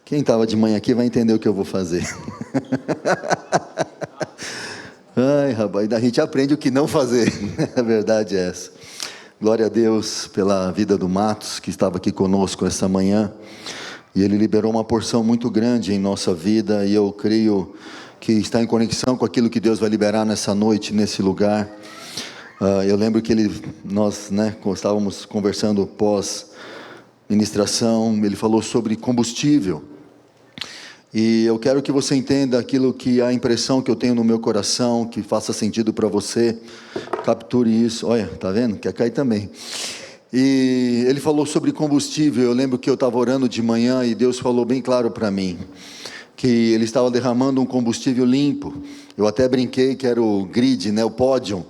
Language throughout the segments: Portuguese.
Quem estava de manhã aqui vai entender o que eu vou fazer. Ai, rapaz, a gente aprende o que não fazer. A verdade é essa. Glória a Deus pela vida do Matos, que estava aqui conosco essa manhã. E ele liberou uma porção muito grande em nossa vida. E eu creio que está em conexão com aquilo que Deus vai liberar nessa noite, nesse lugar. Eu lembro que nós estávamos conversando pós-ministração. Ele falou sobre combustível. E eu quero que você entenda aquilo que a impressão que eu tenho no meu coração, que faça sentido para você, capture isso. Olha, tá vendo? Quer cair também. E ele falou sobre combustível. Eu lembro que eu estava orando de manhã e Deus falou bem claro para mim, que Ele estava derramando um combustível limpo. Eu até brinquei que era o grid, o pódio,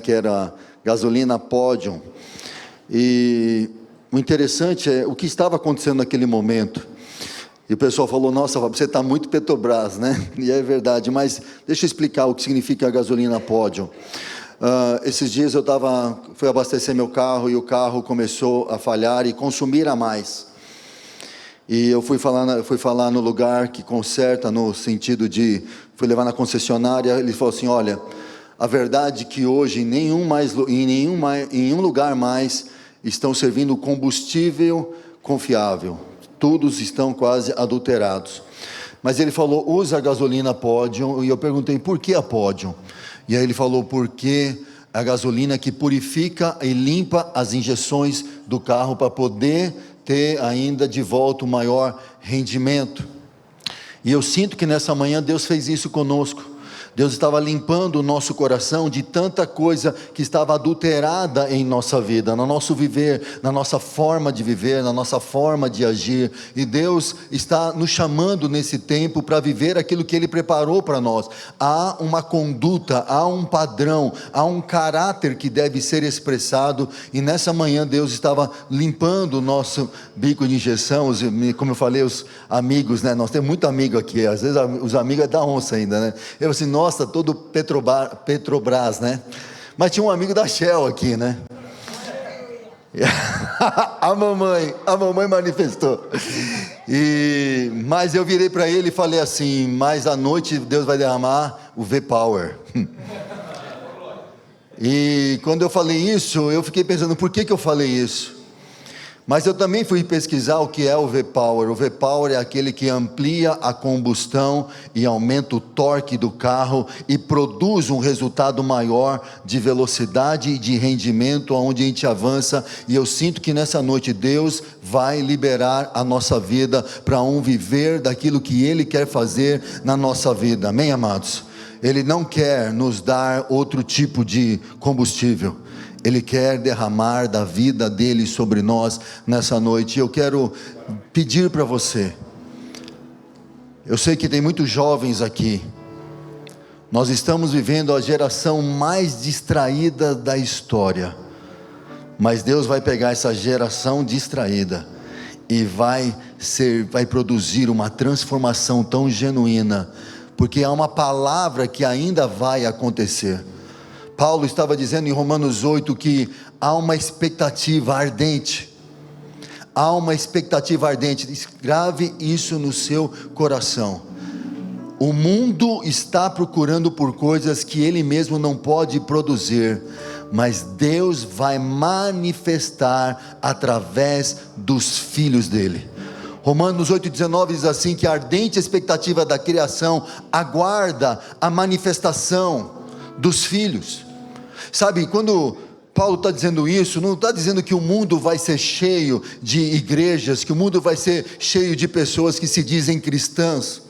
que era gasolina pódio. E o interessante é o que estava acontecendo naquele momento. E o pessoal falou, nossa, você está muito Petrobras, E é verdade, mas deixa eu explicar o que significa a gasolina pódio. Esses dias eu fui abastecer meu carro e o carro começou a falhar e consumir a mais. E eu fui falar no lugar que conserta, no sentido de, fui levar na concessionária, ele falou assim, olha, a verdade é que hoje em nenhum lugar mais estão servindo combustível confiável. Todos estão quase adulterados. Mas ele falou, usa a gasolina pódio. E eu perguntei, por que a pódio? E aí ele falou, porque a gasolina que purifica e limpa as injeções do carro para poder ter ainda de volta o maior rendimento. E eu sinto que nessa manhã Deus fez isso conosco. Deus estava limpando o nosso coração de tanta coisa que estava adulterada em nossa vida, no nosso viver, na nossa forma de viver, na nossa forma de agir. E Deus está nos chamando nesse tempo para viver aquilo que Ele preparou para nós. Há uma conduta, há um padrão, há um caráter que deve ser expressado. E nessa manhã Deus estava limpando o nosso bico de injeção. Como eu falei, os amigos, nós temos muito amigo aqui. Às vezes os amigos é da onça ainda, Eu assim, nossa, todo Petrobras, Mas tinha um amigo da Shell aqui, A mamãe manifestou. Mas eu virei para ele e falei assim, mas à noite Deus vai derramar o V-Power. E quando eu falei isso, eu fiquei pensando, por que eu falei isso? Mas eu também fui pesquisar o que é o V-Power. O V-Power é aquele que amplia a combustão e aumenta o torque do carro e produz um resultado maior de velocidade e de rendimento aonde a gente avança. E eu sinto que nessa noite Deus vai liberar a nossa vida para viver daquilo que Ele quer fazer na nossa vida. Amém, amados? Ele não quer nos dar outro tipo de combustível. Ele quer derramar da vida dele sobre nós nessa noite. E eu quero pedir para você. Eu sei que tem muitos jovens aqui. Nós estamos vivendo a geração mais distraída da história. Mas Deus vai pegar essa geração distraída e vai produzir uma transformação tão genuína. Porque há uma palavra que ainda vai acontecer. Paulo estava dizendo em Romanos 8 que há uma expectativa ardente. Há uma expectativa ardente. Grave isso no seu coração. O mundo está procurando por coisas que ele mesmo não pode produzir, mas Deus vai manifestar através dos filhos dele. Romanos 8,19 diz assim, que a ardente expectativa da criação aguarda a manifestação dos filhos. Sabe, quando Paulo está dizendo isso, não está dizendo que o mundo vai ser cheio de igrejas, que o mundo vai ser cheio de pessoas que se dizem cristãs,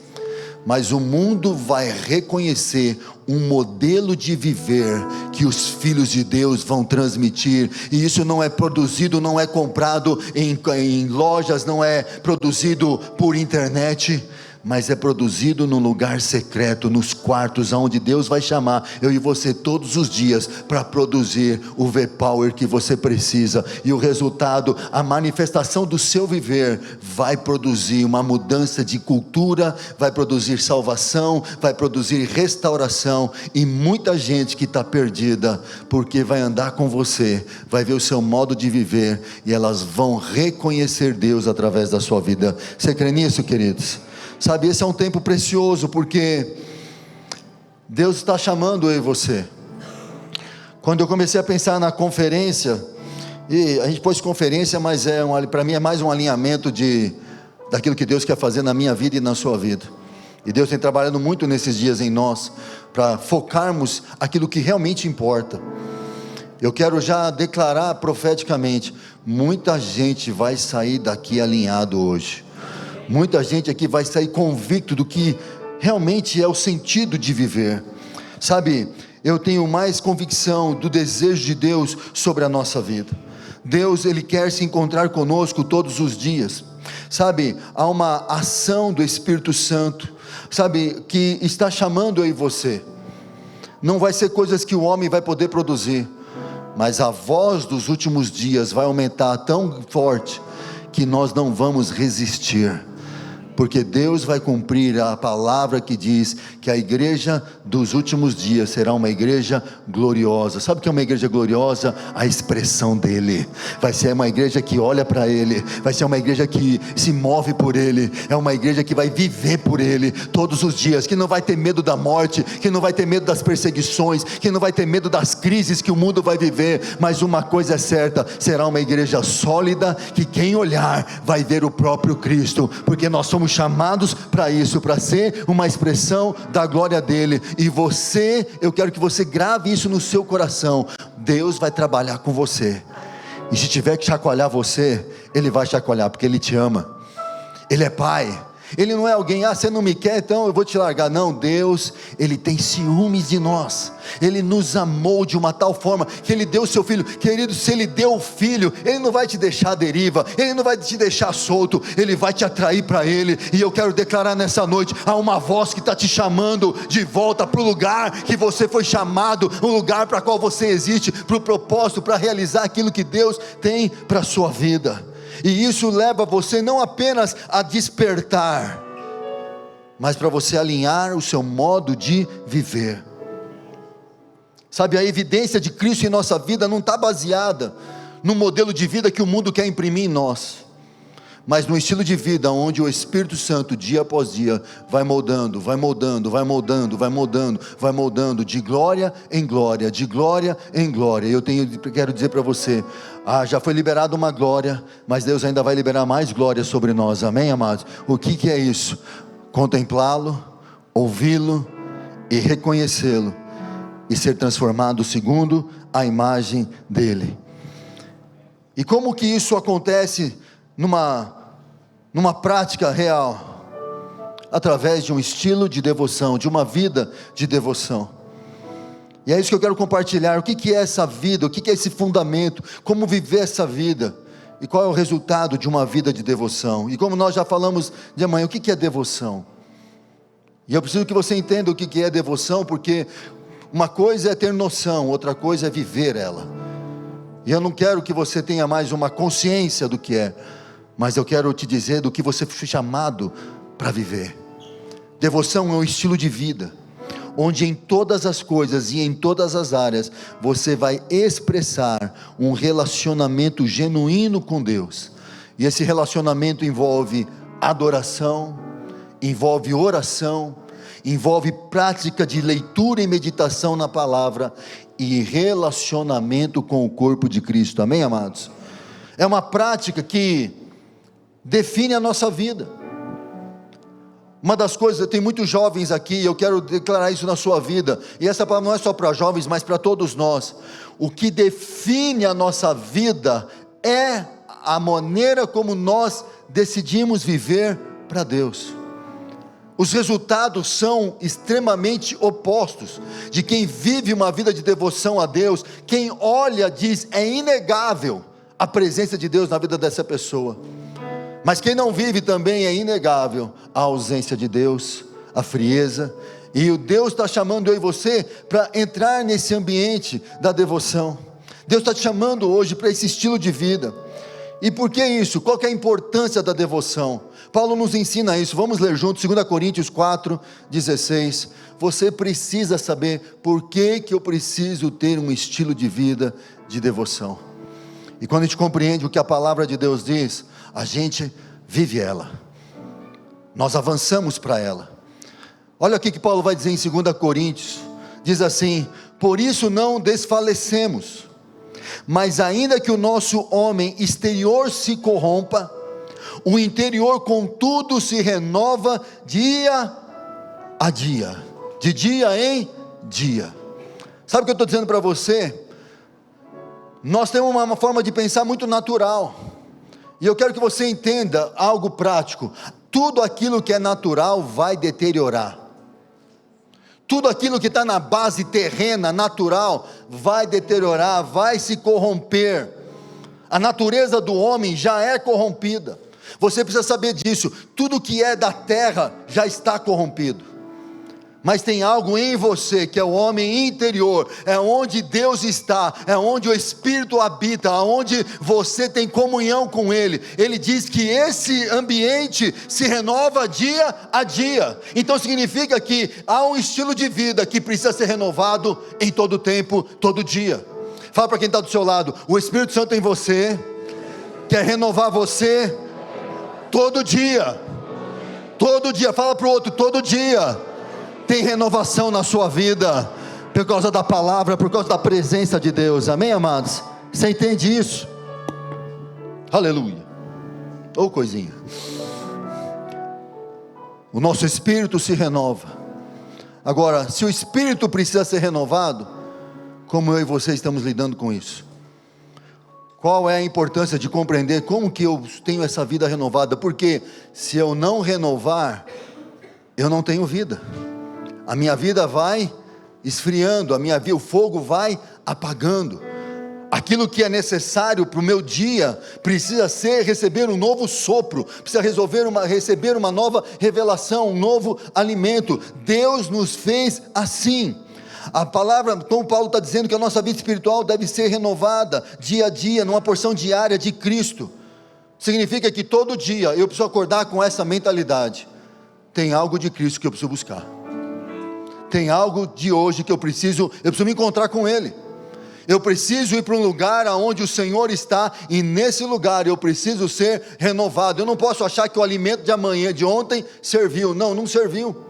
mas o mundo vai reconhecer um modelo de viver que os filhos de Deus vão transmitir. E isso não é produzido, não é comprado em lojas, não é produzido por internet. mas é produzido num lugar secreto, nos quartos, onde Deus vai chamar eu e você todos os dias, para produzir o V-Power que você precisa, e o resultado, a manifestação do seu viver, vai produzir uma mudança de cultura, vai produzir salvação, vai produzir restauração, e muita gente que está perdida, porque vai andar com você, vai ver o seu modo de viver, e elas vão reconhecer Deus através da sua vida. Você crê nisso, queridos? Sabe, esse é um tempo precioso, porque Deus está chamando eu e você. Quando eu comecei a pensar na conferência, e a gente pôs conferência, mas para mim é mais um alinhamento daquilo que Deus quer fazer na minha vida e na sua vida. E Deus tem trabalhado muito nesses dias em nós, para focarmos aquilo que realmente importa. Eu quero já declarar profeticamente, muita gente vai sair daqui alinhado hoje. Muita gente aqui vai sair convicto do que realmente é o sentido de viver. Sabe, eu tenho mais convicção do desejo de Deus sobre a nossa vida. Deus, Ele quer se encontrar conosco todos os dias. Sabe, há uma ação do Espírito Santo, sabe, que está chamando eu e você. Não vai ser coisas que o homem vai poder produzir, mas a voz dos últimos dias vai aumentar tão forte, que nós não vamos resistir, porque Deus vai cumprir a palavra que diz que a igreja dos últimos dias será uma igreja gloriosa. Sabe o que é uma igreja gloriosa? A expressão dele. Vai ser uma igreja que olha para ele, vai ser uma igreja que se move por ele, é uma igreja que vai viver por ele todos os dias, que não vai ter medo da morte, que não vai ter medo das perseguições, que não vai ter medo das crises que o mundo vai viver. Mas uma coisa é certa, será uma igreja sólida, que quem olhar vai ver o próprio Cristo, porque nós somos chamados para isso, para ser uma expressão da glória dele. E você, eu quero que você grave isso no seu coração. Deus vai trabalhar com você, e se tiver que chacoalhar você, Ele vai chacoalhar, porque Ele te ama. Ele é Pai. Ele não é alguém, você não me quer, então eu vou te largar. Não, Deus, Ele tem ciúmes de nós. Ele nos amou de uma tal forma, que Ele deu o seu Filho. Querido, se Ele deu o Filho, Ele não vai te deixar à deriva, Ele não vai te deixar solto, Ele vai te atrair para Ele. E eu quero declarar nessa noite, há uma voz que está te chamando de volta para o lugar que você foi chamado, o lugar para qual você existe, para o propósito, para realizar aquilo que Deus tem para a sua vida. E isso leva você não apenas a despertar, mas para você alinhar o seu modo de viver. Sabe, a evidência de Cristo em nossa vida não está baseada no modelo de vida que o mundo quer imprimir em nós, mas no estilo de vida onde o Espírito Santo, dia após dia, vai moldando, vai moldando, vai moldando, vai moldando, vai moldando, de glória em glória, de glória em glória. Eu quero dizer para você, já foi liberada uma glória, mas Deus ainda vai liberar mais glória sobre nós, amém, amados? O que é isso? Contemplá-lo, ouvi-lo e reconhecê-lo, e ser transformado segundo a imagem dele. E como que isso acontece numa prática real? Através de um estilo de devoção, de uma vida de devoção. E é isso que eu quero compartilhar. O que é essa vida? O que é esse fundamento? Como viver essa vida? E qual é o resultado de uma vida de devoção? E como nós já falamos de manhã, o que é devoção? E eu preciso que você entenda o que é devoção, porque uma coisa é ter noção, outra coisa é viver ela. E eu não quero que você tenha mais uma consciência do que é, mas eu quero te dizer do que você foi chamado para viver. Devoção é um estilo de vida, onde em todas as coisas e em todas as áreas, você vai expressar um relacionamento genuíno com Deus. E esse relacionamento envolve adoração, envolve oração, envolve prática de leitura e meditação na palavra, e relacionamento com o corpo de Cristo, amém, amados? É uma prática que define a nossa vida. Uma das coisas, tem muitos jovens aqui, eu quero declarar isso na sua vida, e essa palavra não é só para jovens, mas para todos nós. O que define a nossa vida é a maneira como nós decidimos viver para Deus. Os resultados são extremamente opostos de quem vive uma vida de devoção a Deus. Quem olha diz, é inegável a presença de Deus na vida dessa pessoa. Mas quem não vive também é inegável a ausência de Deus, a frieza. E o Deus está chamando eu e você para entrar nesse ambiente da devoção. Deus está te chamando hoje para esse estilo de vida. E por que isso? Qual que é a importância da devoção? Paulo nos ensina isso. Vamos ler juntos 2 Coríntios 4:16. Você precisa saber por que eu preciso ter um estilo de vida de devoção. E quando a gente compreende o que a palavra de Deus diz, a gente vive ela. Nós avançamos para ela. Olha o que Paulo vai dizer em 2 Coríntios. Diz assim: por isso não desfalecemos, mas ainda que o nosso homem exterior se corrompa, o interior contudo se renova dia a dia, de dia em dia. Sabe o que eu estou dizendo para você? Nós temos uma forma de pensar muito natural, e eu quero que você entenda algo prático. Tudo aquilo que é natural vai deteriorar. Tudo aquilo que está na base terrena, natural, vai deteriorar, vai se corromper. A natureza do homem já é corrompida. Você precisa saber disso. Tudo que é da terra já está corrompido. Mas tem algo em você que é o homem interior, é onde Deus está, é onde o Espírito habita, onde você tem comunhão com Ele. Ele diz que esse ambiente se renova dia a dia. Então significa que há um estilo de vida que precisa ser renovado em todo tempo, todo dia. Fala para quem está do seu lado: o Espírito Santo em você quer renovar você todo dia. Todo dia. Fala para o outro: todo dia tem renovação na sua vida, por causa da palavra, por causa da presença de Deus. Amém, amados? Você entende isso? Aleluia. Ô coisinha. O nosso espírito se renova. Agora, se o espírito precisa ser renovado, como eu e você estamos lidando com isso? Qual é a importância de compreender como que eu tenho essa vida renovada? Porque se eu não renovar, eu não tenho vida. A minha vida vai esfriando, o fogo vai apagando. Aquilo que é necessário para o meu dia precisa receber um novo sopro, precisa receber uma nova revelação, um novo alimento. Deus nos fez assim. A palavra, como Paulo está dizendo, que a nossa vida espiritual deve ser renovada dia a dia, numa porção diária de Cristo. Significa que todo dia eu preciso acordar com essa mentalidade: tem algo de Cristo que eu preciso buscar. Tem algo de hoje que eu preciso me encontrar com Ele. Eu preciso ir para um lugar onde o Senhor está, e nesse lugar eu preciso ser renovado. Eu não posso achar que o alimento de amanhã, de ontem, serviu. Não serviu.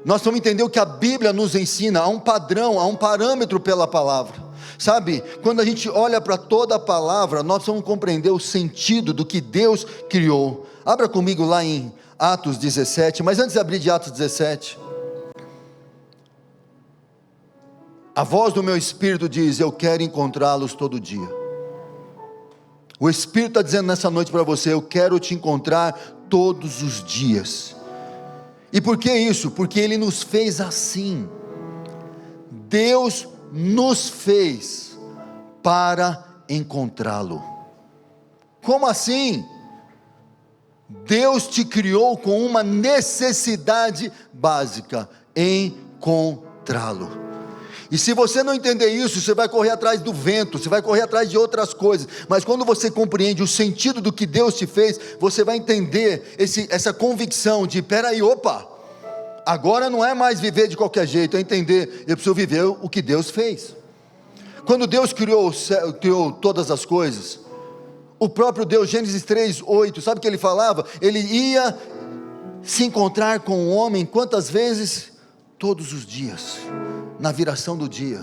Nós vamos entender o que a Bíblia nos ensina. Há um padrão, há um parâmetro pela palavra. Sabe, quando a gente olha para toda a palavra, nós vamos compreender o sentido do que Deus criou. Abra comigo lá em Atos 17, mas antes de abrir de Atos 17... a voz do meu espírito diz: eu quero encontrá-los todo dia. O Espírito está dizendo nessa noite para você: eu quero te encontrar todos os dias. E por que isso? Porque Ele nos fez assim. Deus nos fez para encontrá-lo. Como assim? Deus te criou com uma necessidade básica: encontrá-lo. E se você não entender isso, você vai correr atrás do vento, você vai correr atrás de outras coisas. Mas quando você compreende o sentido do que Deus te fez, você vai entender essa convicção de: peraí, opa, agora não é mais viver de qualquer jeito, é entender, eu preciso viver o que Deus fez. Quando Deus criou todas as coisas, o próprio Deus, Gênesis 3:8, sabe o que Ele falava? Ele ia se encontrar com o homem quantas vezes? Todos os dias, na viração do dia.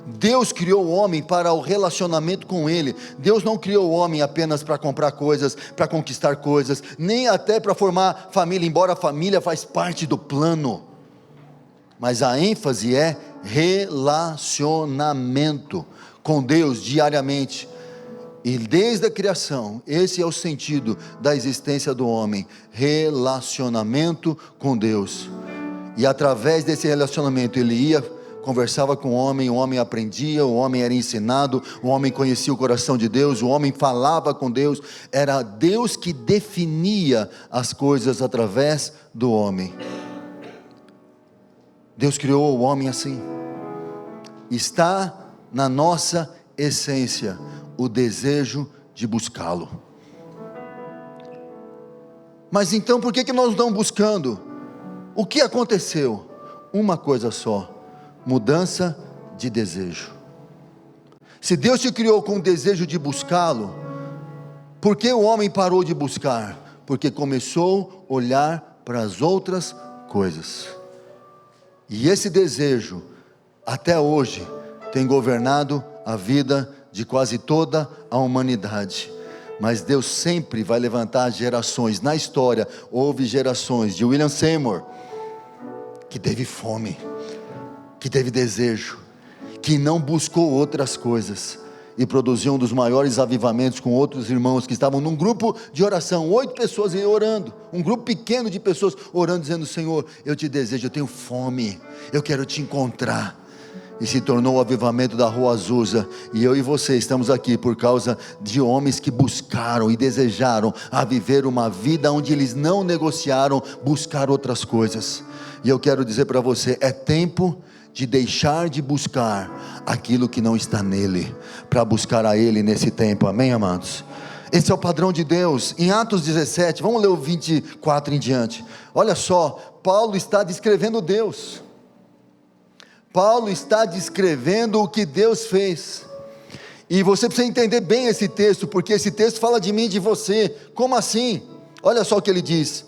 Deus criou o homem para o relacionamento com Ele. Deus não criou o homem apenas para comprar coisas, para conquistar coisas, nem até para formar família, embora a família faz parte do plano. Mas a ênfase é relacionamento com Deus diariamente. E desde a criação, esse é o sentido da existência do homem: relacionamento com Deus. E através desse relacionamento ele ia conversava com o homem aprendia, o homem era ensinado, o homem conhecia o coração de Deus, o homem falava com Deus. Era Deus que definia as coisas através do homem. Deus criou o homem assim. Está na nossa essência o desejo de buscá-lo. Mas então por que nós não buscando? O que aconteceu? Uma coisa só: mudança de desejo. Se Deus te criou com o desejo de buscá-lo, por que o homem parou de buscar? Porque começou a olhar para as outras coisas. E esse desejo, até hoje, tem governado a vida de quase toda a humanidade. Mas Deus sempre vai levantar gerações. Na história, houve gerações de William Seymour, que teve fome, que teve desejo, que não buscou outras coisas, e produziu um dos maiores avivamentos com outros irmãos que estavam num grupo de oração, 8 pessoas orando, um grupo pequeno de pessoas orando, dizendo: Senhor, eu te desejo, eu tenho fome, eu quero te encontrar. E se tornou o avivamento da Rua Azusa. E eu e você estamos aqui por causa de homens que buscaram e desejaram a viver uma vida onde eles não negociaram buscar outras coisas. E eu quero dizer para você: é tempo de deixar de buscar aquilo que não está nele, para buscar a ele nesse tempo. Amém, amados? Esse é o padrão de Deus. Em Atos 17, vamos ler o 24 em diante. Olha só, Paulo está descrevendo Deus. Paulo está descrevendo o que Deus fez. E você precisa entender bem esse texto, porque esse texto fala de mim e de você. Como assim? Olha só o que ele diz: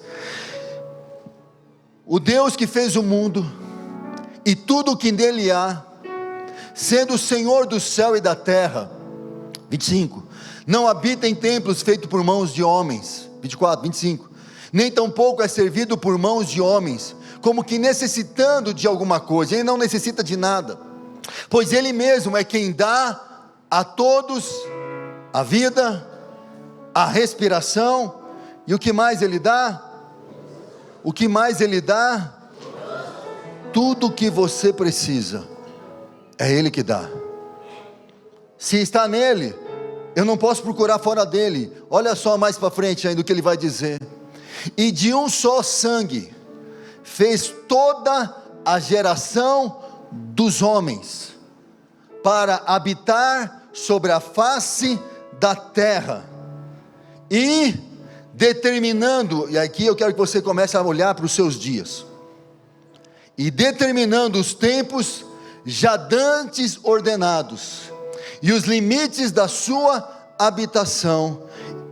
o Deus que fez o mundo e tudo o que nele há, sendo o Senhor do céu e da terra. 25, não habita em templos feitos por mãos de homens. 24, 25, nem tampouco é servido por mãos de homens, como que necessitando de alguma coisa. Ele não necessita de nada, pois Ele mesmo é quem dá a todos a vida, a respiração, e o que mais Ele dá? O que mais Ele dá? Tudo o que você precisa, é Ele que dá. Se está nele, eu não posso procurar fora dele. Olha só mais para frente ainda o que ele vai dizer: e de um só sangue fez toda a geração dos homens, para habitar sobre a face da terra, e determinando, e aqui eu quero que você comece a olhar para os seus dias, e determinando os tempos já dantes ordenados, e os limites da sua habitação,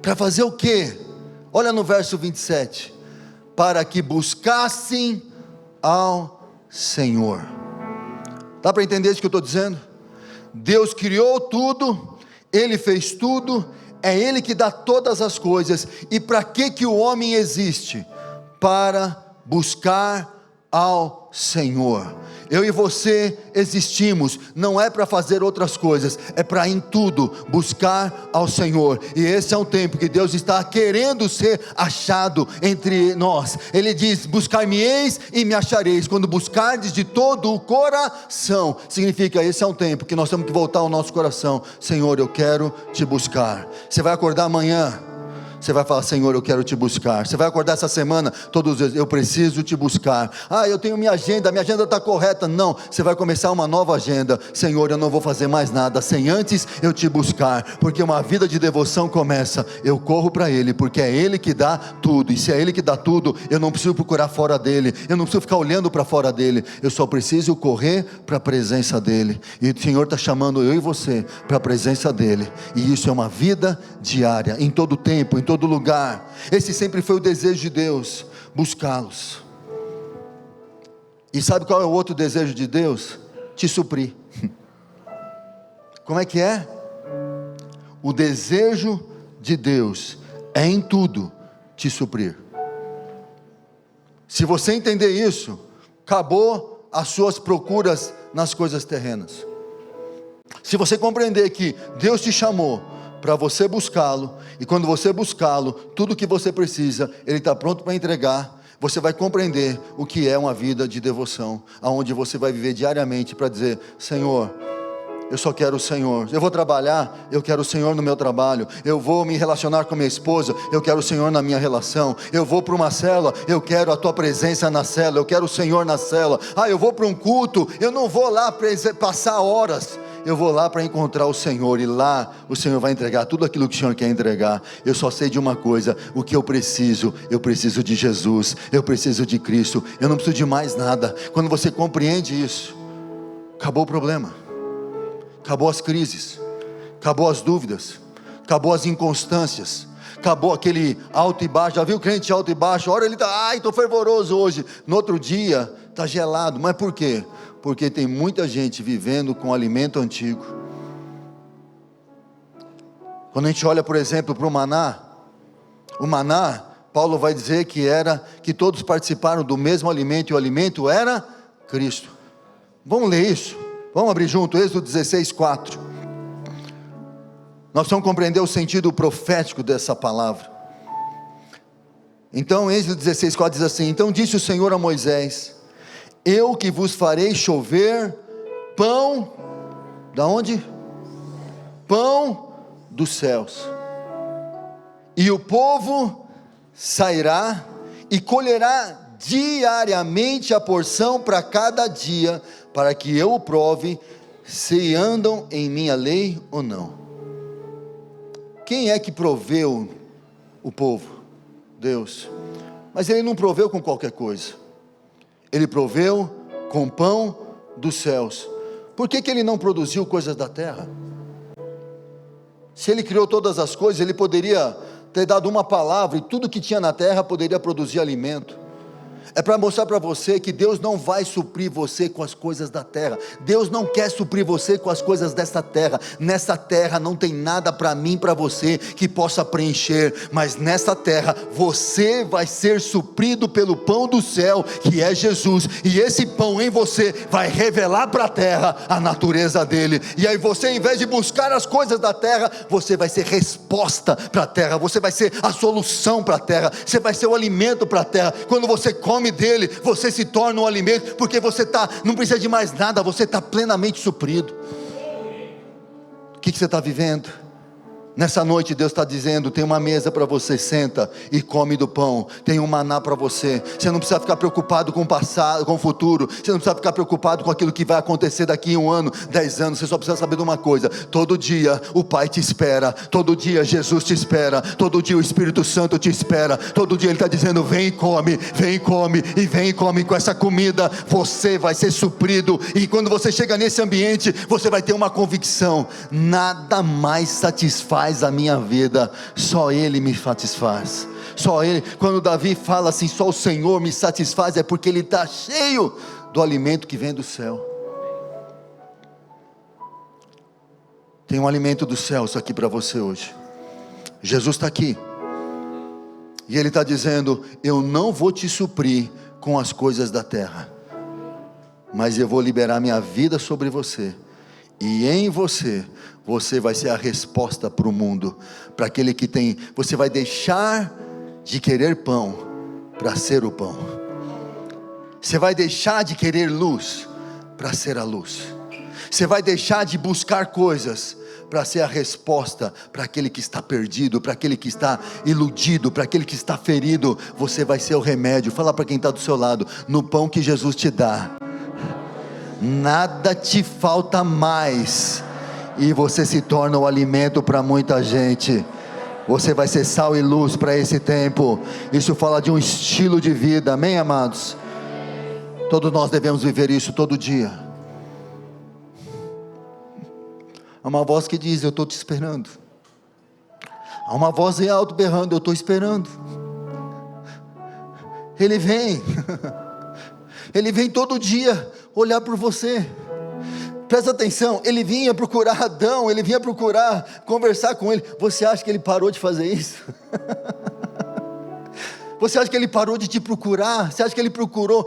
para fazer o quê? Olha no verso 27, para que buscassem ao Senhor. Dá para entender isso que eu estou dizendo? Deus criou tudo, Ele fez tudo, é Ele que dá todas as coisas. E para que o homem existe? Para buscar ao Senhor. Eu e você existimos, não é para fazer outras coisas, é para em tudo buscar ao Senhor. E esse é um tempo que Deus está querendo ser achado entre nós. Ele diz: buscar-me-eis e me achareis, quando buscardes de todo o coração. Significa, esse é um tempo que nós temos que voltar ao nosso coração. Senhor, eu quero te buscar. Você vai acordar amanhã, você vai falar: Senhor, eu quero te buscar. Você vai acordar essa semana, todos os dias: eu preciso te buscar. Eu tenho minha agenda está correta. Não, você vai começar uma nova agenda. Senhor, eu não vou fazer mais nada sem antes eu te buscar, porque uma vida de devoção começa, eu corro para Ele, porque é Ele que dá tudo, e se é Ele que dá tudo, eu não preciso procurar fora dEle, eu não preciso ficar olhando para fora dEle, eu só preciso correr para a presença dEle. E o Senhor está chamando eu e você para a presença dEle, e isso é uma vida diária, em todo tempo, em todo lugar. Esse sempre foi o desejo de Deus, buscá-los. E sabe qual é o outro desejo de Deus? Te suprir. Como é que é? O desejo de Deus é em tudo te suprir. Se você entender isso, acabou as suas procuras nas coisas terrenas. Se você compreender que Deus te chamou para você buscá-lo, e quando você buscá-lo, tudo que você precisa, Ele está pronto para entregar. você vai compreender o que é uma vida de devoção, aonde você vai viver diariamente para dizer: Senhor, eu só quero o Senhor. Eu vou trabalhar, eu quero o Senhor no meu trabalho. Eu vou me relacionar com minha esposa, eu quero o Senhor na minha relação. Eu vou para uma célula, eu quero a tua presença na célula, eu quero o Senhor na célula. Eu vou para um culto, eu não vou lá passar horas, eu vou lá para encontrar o Senhor, e lá o Senhor vai entregar tudo aquilo que o Senhor quer entregar. Eu só sei de uma coisa: o que eu preciso de Jesus, eu preciso de Cristo, eu não preciso de mais nada. Quando você compreende isso, acabou o problema, acabou as crises, acabou as dúvidas, acabou as inconstâncias, acabou aquele alto e baixo. Já viu crente alto e baixo? Ora ele está, estou fervoroso hoje, no outro dia está gelado. Mas por quê? Porque tem muita gente vivendo com alimento antigo. Quando a gente olha, por exemplo, para o maná, Paulo vai dizer que todos participaram do mesmo alimento, e o alimento era Cristo. Vamos ler isso? Vamos abrir junto, Êxodo 16:4. Nós precisamos compreender o sentido profético dessa palavra. Então, Êxodo 16:4 diz assim: então disse o Senhor a Moisés: eu que vos farei chover pão, da onde? Pão dos céus, e o povo sairá e colherá diariamente a porção para cada dia, para que eu o prove, se andam em minha lei ou não. Quem é que proveu o povo? Deus. Mas ele não proveu com qualquer coisa, ele proveu com pão dos céus. Por que ele não produziu coisas da terra? Se ele criou todas as coisas, ele poderia ter dado uma palavra, e tudo que tinha na terra poderia produzir alimento. É para mostrar para você que Deus não vai suprir você com as coisas da terra. Deus não quer suprir você com as coisas dessa terra. Nessa terra não tem nada para mim, para você, que possa preencher. Mas nessa terra você vai ser suprido pelo pão do céu, que é Jesus. E esse pão em você vai revelar para a terra a natureza dele. E aí você, em vez de buscar as coisas da terra, você vai ser resposta para a terra. Você vai ser a solução para a terra. Você vai ser o alimento para a terra. Quando você come dele, você se torna um alimento, porque você não precisa de mais nada, você está plenamente suprido. O que você está vivendo? Nessa noite Deus está dizendo: tem uma mesa para você, senta e come do pão. Tem um maná para você. Você não precisa ficar preocupado com o passado, com o futuro. Você não precisa ficar preocupado com aquilo que vai acontecer daqui 1 ano, 10 anos. Você só precisa saber de uma coisa: todo dia o Pai te espera, todo dia Jesus te espera, todo dia o Espírito Santo te espera, todo dia Ele está dizendo: vem e come, e vem e come com essa comida. Você vai ser suprido, e quando você chega nesse ambiente, você vai ter uma convicção: nada mais satisfaz a minha vida, só Ele me satisfaz. Só Ele. Quando Davi fala assim: só o Senhor me satisfaz, é porque ele está cheio do alimento que vem do céu. Tem um alimento dos céus aqui para você hoje. Jesus está aqui, e Ele está dizendo: eu não vou te suprir com as coisas da terra, mas eu vou liberar minha vida sobre você, e em você vai ser a resposta para o mundo, para aquele que tem. Você vai deixar de querer pão para ser o pão. Você vai deixar de querer luz para ser a luz. Você vai deixar de buscar coisas para ser a resposta para aquele que está perdido, para aquele que está iludido, para aquele que está ferido. Você vai ser o remédio. Fala para quem está do seu lado: no pão que Jesus te dá, nada te falta mais, e você se torna o alimento para muita gente. Você vai ser sal e luz para esse tempo. Isso fala de um estilo de vida, amém, amados? Todos nós devemos viver isso todo dia. Há uma voz que diz: eu estou te esperando. Há uma voz em alto berrando: eu estou esperando. Ele vem. Ele vem todo dia olhar por você. Presta atenção, ele vinha procurar Adão, ele vinha procurar conversar com ele. Você acha que ele parou de fazer isso? Você acha que ele parou de te procurar? Você acha que ele procurou?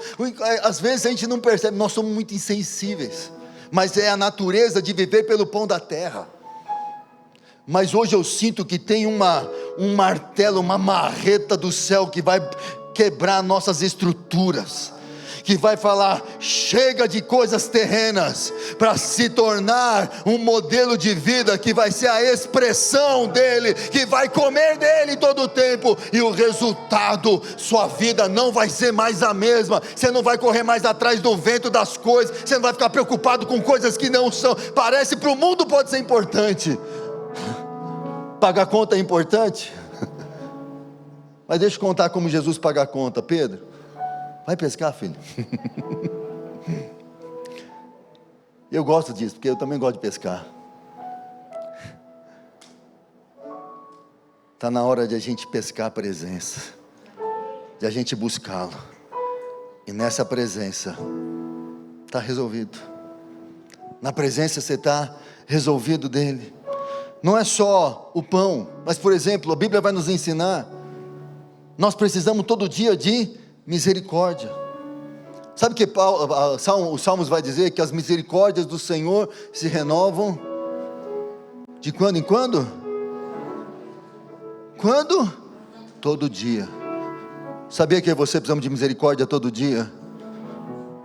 Às vezes a gente não percebe, nós somos muito insensíveis, mas é a natureza de viver pelo pão da terra. Mas hoje eu sinto que tem um martelo, uma marreta do céu que vai quebrar nossas estruturas, que vai falar: chega de coisas terrenas, para se tornar um modelo de vida que vai ser a expressão dele, que vai comer dele todo o tempo, e o resultado, sua vida não vai ser mais a mesma. Você não vai correr mais atrás do vento das coisas, você não vai ficar preocupado com coisas que não são. Parece para o mundo pode ser importante, pagar conta é importante, mas deixa eu contar como Jesus paga a conta. Pedro, vai pescar, filho? Eu gosto disso, porque eu também gosto de pescar. Está na hora de a gente pescar a presença, de a gente buscá-lo, e nessa presença está resolvido. Na presença você está resolvido dele. Não é só o pão, mas, por exemplo, a Bíblia vai nos ensinar, nós precisamos todo dia de misericórdia. Sabe que os Salmos vai dizer que as misericórdias do Senhor se renovam de quando em quando? Quando? Todo dia. Sabia que você precisa de misericórdia todo dia?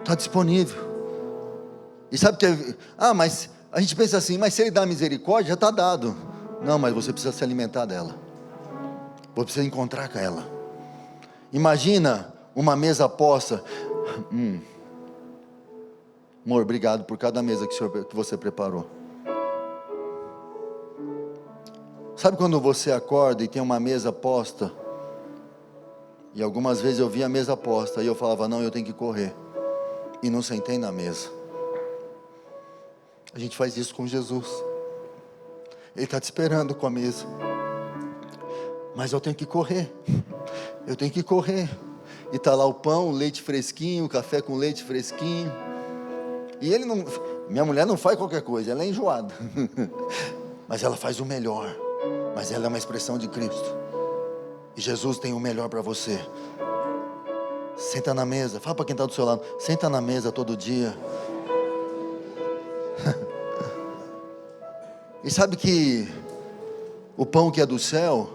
Está disponível. E sabe que mas a gente pensa assim: mas se ele dá misericórdia, já está dado. Não, mas você precisa se alimentar dela, você precisa encontrar com ela. Imagina uma mesa posta. Amor, obrigado por cada mesa que você preparou. Sabe quando você acorda e tem uma mesa posta? E algumas vezes eu via a mesa posta e eu falava: não, eu tenho que correr, e não sentei na mesa. A gente faz isso com Jesus. Ele está te esperando com a mesa, mas eu tenho que correr. Eu tenho que correr. E está lá o pão, o leite fresquinho, o café com leite fresquinho. E ele não... Minha mulher não faz qualquer coisa, ela é enjoada. Mas ela faz o melhor. Mas ela é uma expressão de Cristo. E Jesus tem o melhor para você. Senta na mesa. Fala para quem está do seu lado: senta na mesa todo dia. E sabe que o pão que é do céu,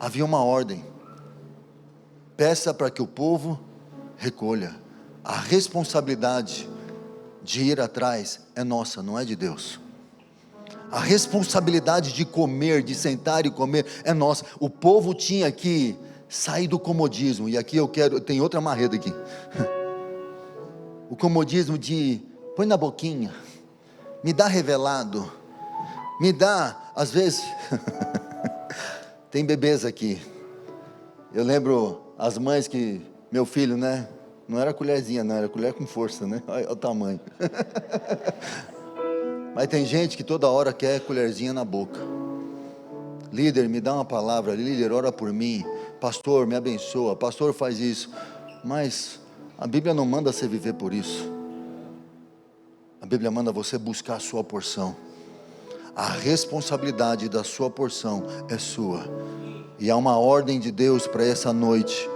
havia uma ordem: peça para que o povo recolha. A responsabilidade de ir atrás é nossa, não é de Deus. A responsabilidade de comer, de sentar e comer, é nossa. O povo tinha que sair do comodismo. E aqui tem outra marreta aqui. O comodismo de põe na boquinha, me dá revelado, me dá, às vezes. Tem bebês aqui. Eu lembro as mães que, meu filho, né? Não era colherzinha, não, era colher com força, né? Olha o tamanho. Mas tem gente que toda hora quer colherzinha na boca. Líder, me dá uma palavra. Líder, ora por mim. Pastor, me abençoa. Pastor, faz isso. Mas a Bíblia não manda você viver por isso. A Bíblia manda você buscar a sua porção. A responsabilidade da sua porção é sua. E há uma ordem de Deus para essa noite.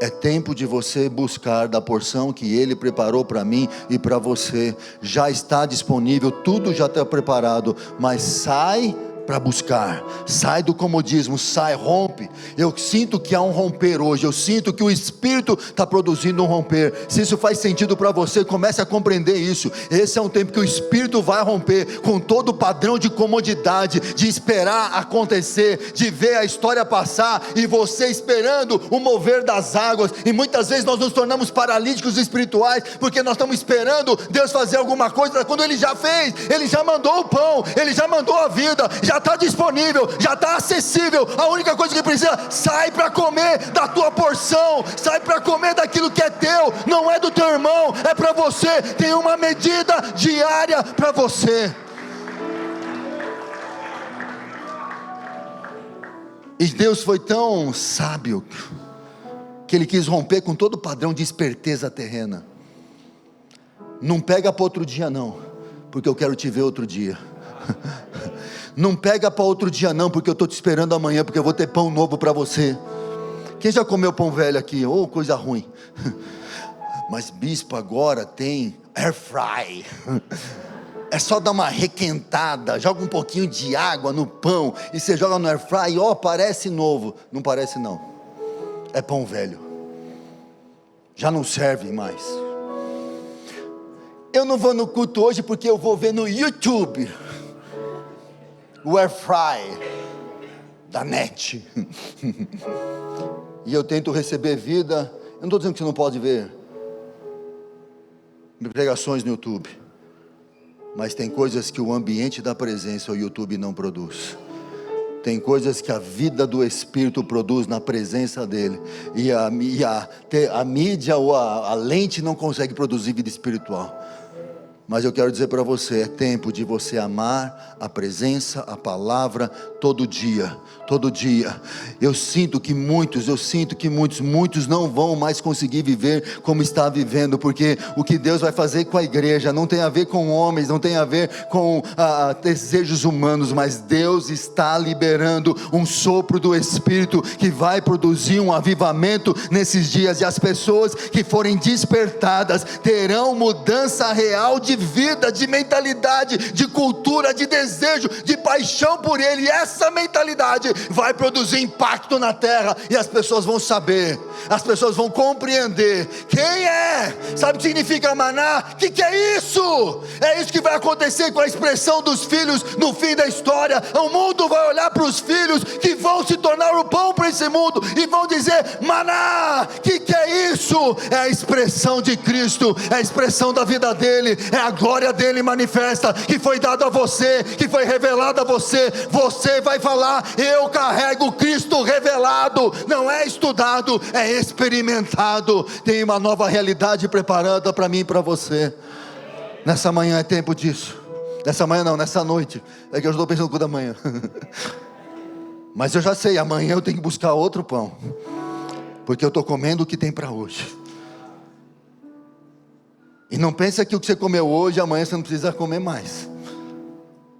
É tempo de você buscar da porção que Ele preparou para mim e para você. Já está disponível, tudo já está preparado. Mas sai para buscar, sai do comodismo, sai, rompe. Eu sinto que há um romper hoje, eu sinto que o Espírito está produzindo um romper. Se isso faz sentido para você, comece a compreender isso. Esse é um tempo que o Espírito vai romper com todo o padrão de comodidade, de esperar acontecer, de ver a história passar, e você esperando o mover das águas. E muitas vezes nós nos tornamos paralíticos espirituais, porque nós estamos esperando Deus fazer alguma coisa, quando Ele já fez. Ele já mandou o pão, Ele já mandou a vida, já está disponível, já está acessível. A única coisa que precisa: sai para comer da tua porção, sai para comer daquilo que é teu, não é do teu irmão, é para você. Tem uma medida diária para você. E Deus foi tão sábio que Ele quis romper com todo o padrão de esperteza terrena. Não pega para outro dia não, porque eu quero te ver outro dia. Não pega para outro dia não, porque eu estou te esperando amanhã, porque eu vou ter pão novo para você. Quem já comeu pão velho aqui? Oh, coisa ruim. Mas bispo, agora tem air fry. É só dar uma requentada, joga um pouquinho de água no pão e você joga no air fry, parece novo. Não parece não, é pão velho. já não servem mais. Eu não vou no culto hoje porque eu vou ver no YouTube o Airfry da NET. E eu tento receber vida. Eu não estou dizendo que você não pode ver pregações no YouTube, mas tem coisas que o ambiente da presença, o YouTube não produz. Tem coisas que a vida do Espírito produz na presença dele, e a mídia ou a lente não consegue produzir vida espiritual. Mas eu quero dizer para você, é tempo de você amar a presença, a palavra, todo dia, todo dia. Eu sinto que muitos não vão mais conseguir viver como está vivendo, porque o que Deus vai fazer com a igreja não tem a ver com homens, não tem a ver com desejos humanos, mas Deus está liberando um sopro do Espírito, que vai produzir um avivamento nesses dias, e as pessoas que forem despertadas, terão mudança real de vida, de mentalidade, de cultura, de desejo, de paixão por Ele, e essa mentalidade vai produzir impacto na terra, e as pessoas vão saber, as pessoas vão compreender quem é. Sabe o que significa maná? O que é isso? É isso que vai acontecer com a expressão dos filhos no fim da história. O mundo vai olhar para os filhos que vão se tornar o pão para esse mundo, e vão dizer: maná, o que é isso? É a expressão de Cristo, é a expressão da vida dele, é a glória dele manifesta, que foi dado a você, que foi revelado a você. Você vai falar: eu carrego Cristo revelado. Não é estudado, é experimentado. Tem uma nova realidade preparada para mim e para você. Nessa manhã é tempo disso. Nessa manhã não, nessa noite. É que eu estou pensando no culto da manhã. Mas eu já sei, amanhã eu tenho que buscar outro pão, porque eu estou comendo o que tem para hoje. E não pensa que o que você comeu hoje, amanhã você não precisa comer mais,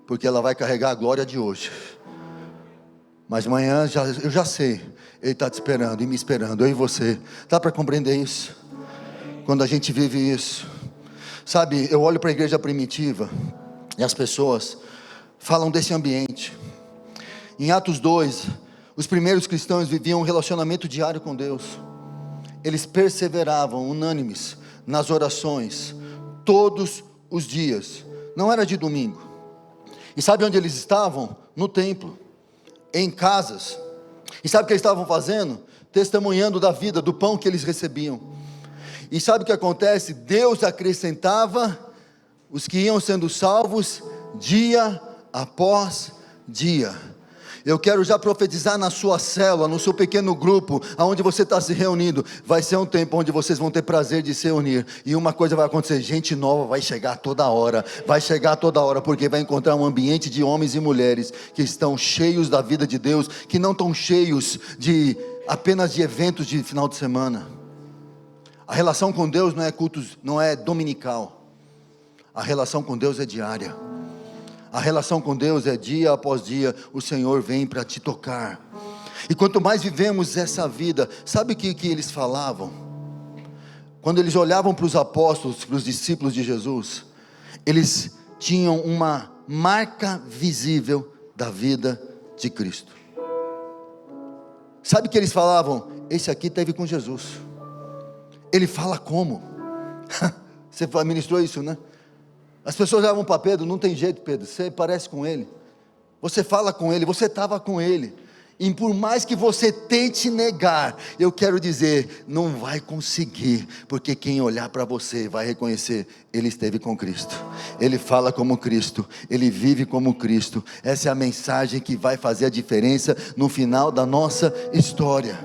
porque ela vai carregar a glória de hoje. Mas amanhã eu já sei, Ele está te esperando e me esperando, eu e você. Dá para compreender isso? Quando a gente vive isso, sabe, eu olho para a igreja primitiva, e as pessoas falam desse ambiente. Em Atos 2, os primeiros cristãos viviam um relacionamento diário com Deus. Eles perseveravam unânimes nas orações, todos os dias. Não era de domingo. E sabe onde eles estavam? No templo, em casas. E sabe o que eles estavam fazendo? Testemunhando da vida, do pão que eles recebiam. E sabe o que acontece? Deus acrescentava os que iam sendo salvos dia após dia. Eu quero já profetizar na sua célula, no seu pequeno grupo, aonde você está se reunindo. Vai ser um tempo onde vocês vão ter prazer de se unir, e uma coisa vai acontecer: gente nova vai chegar toda hora, porque vai encontrar um ambiente de homens e mulheres que estão cheios da vida de Deus, que não estão cheios apenas de eventos de final de semana. A relação com Deus não é cultos, não é dominical. A relação com Deus é diária. A relação com Deus é dia após dia. O Senhor vem para te tocar. E quanto mais vivemos essa vida, sabe o que eles falavam? Quando eles olhavam para os apóstolos, para os discípulos de Jesus, eles tinham uma marca visível da vida de Cristo. Sabe o que eles falavam? Esse aqui esteve com Jesus. Ele fala como? Você ministrou isso, né? As pessoas olhavam para Pedro: não tem jeito, Pedro, você parece com ele, você fala com ele, você estava com ele. E por mais que você tente negar, eu quero dizer, não vai conseguir, porque quem olhar para você vai reconhecer: ele esteve com Cristo, ele fala como Cristo, ele vive como Cristo. Essa é a mensagem que vai fazer a diferença no final da nossa história.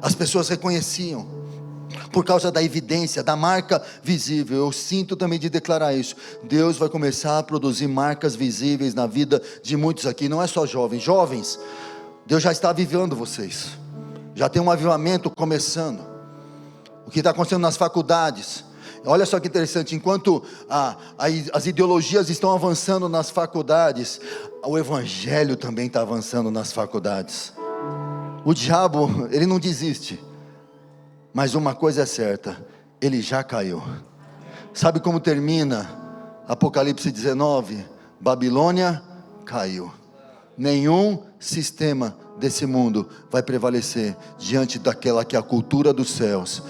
As pessoas reconheciam, por causa da evidência, da marca visível. Eu sinto também de declarar isso. Deus vai começar a produzir marcas visíveis na vida de muitos aqui. Não é só jovens. Jovens, Deus já está avivando vocês. Já tem um avivamento começando. O que está acontecendo nas faculdades. Olha só que interessante. Enquanto as ideologias estão avançando nas faculdades, o Evangelho também está avançando nas faculdades. O diabo, ele não desiste. Mas uma coisa é certa: ele já caiu. Sabe como termina Apocalipse 19? Babilônia caiu. Nenhum sistema desse mundo vai prevalecer diante daquela que é a cultura dos céus.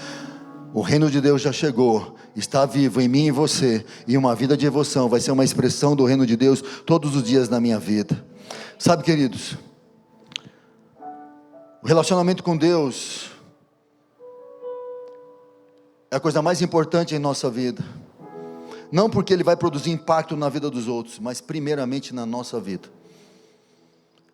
O reino de Deus já chegou, está vivo em mim e você, e uma vida de devoção vai ser uma expressão do reino de Deus todos os dias na minha vida. Sabe, queridos, o relacionamento com Deus é a coisa mais importante em nossa vida. Não porque Ele vai produzir impacto na vida dos outros, mas primeiramente na nossa vida.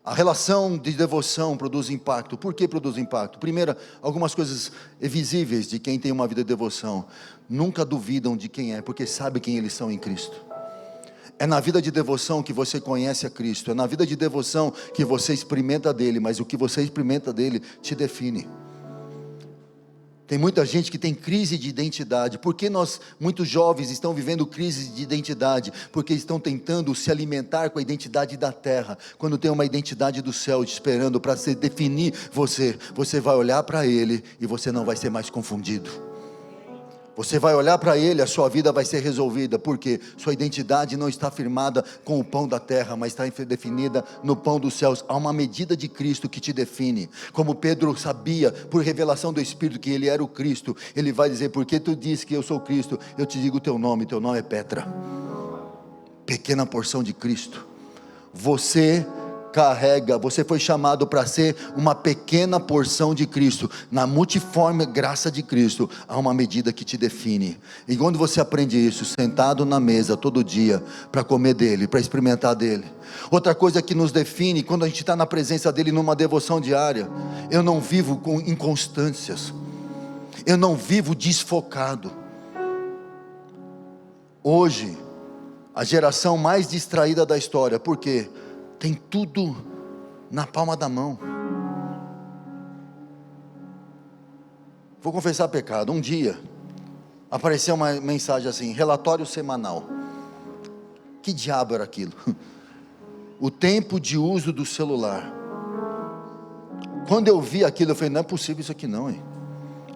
A relação de devoção produz impacto. Por que produz impacto? Primeiro, algumas coisas visíveis de quem tem uma vida de devoção. Nunca duvidam de quem é, porque sabe quem eles são em Cristo. É na vida de devoção que você conhece a Cristo. É na vida de devoção que você experimenta dele, mas o que você experimenta dele te define. Tem muita gente que tem crise de identidade. Por que muitos jovens estão vivendo crise de identidade? Porque estão tentando se alimentar com a identidade da terra, quando tem uma identidade do céu te esperando para se definir você. Você vai olhar para Ele e você não vai ser mais confundido. Você vai olhar para Ele, a sua vida vai ser resolvida, porque sua identidade não está firmada com o pão da terra, mas está definida no pão dos céus. Há uma medida de Cristo que te define. Como Pedro sabia, por revelação do Espírito, que ele era o Cristo, ele vai dizer: porque tu disse que eu sou Cristo, eu te digo o teu nome é Petra. Pequena porção de Cristo. Você foi chamado para ser uma pequena porção de Cristo. Na multiforme graça de Cristo, há uma medida que te define. E quando você aprende isso, sentado na mesa todo dia, para comer dele, para experimentar dele. Outra coisa que nos define, quando a gente está na presença dele numa devoção diária: eu não vivo com inconstâncias, eu não vivo desfocado. Hoje, a geração mais distraída da história, por quê? Tem tudo na palma da mão. Vou confessar pecado. Um dia apareceu uma mensagem assim: relatório semanal. Que diabo era aquilo? O tempo de uso do celular. Quando eu vi aquilo, eu falei: não é possível isso aqui não, hein?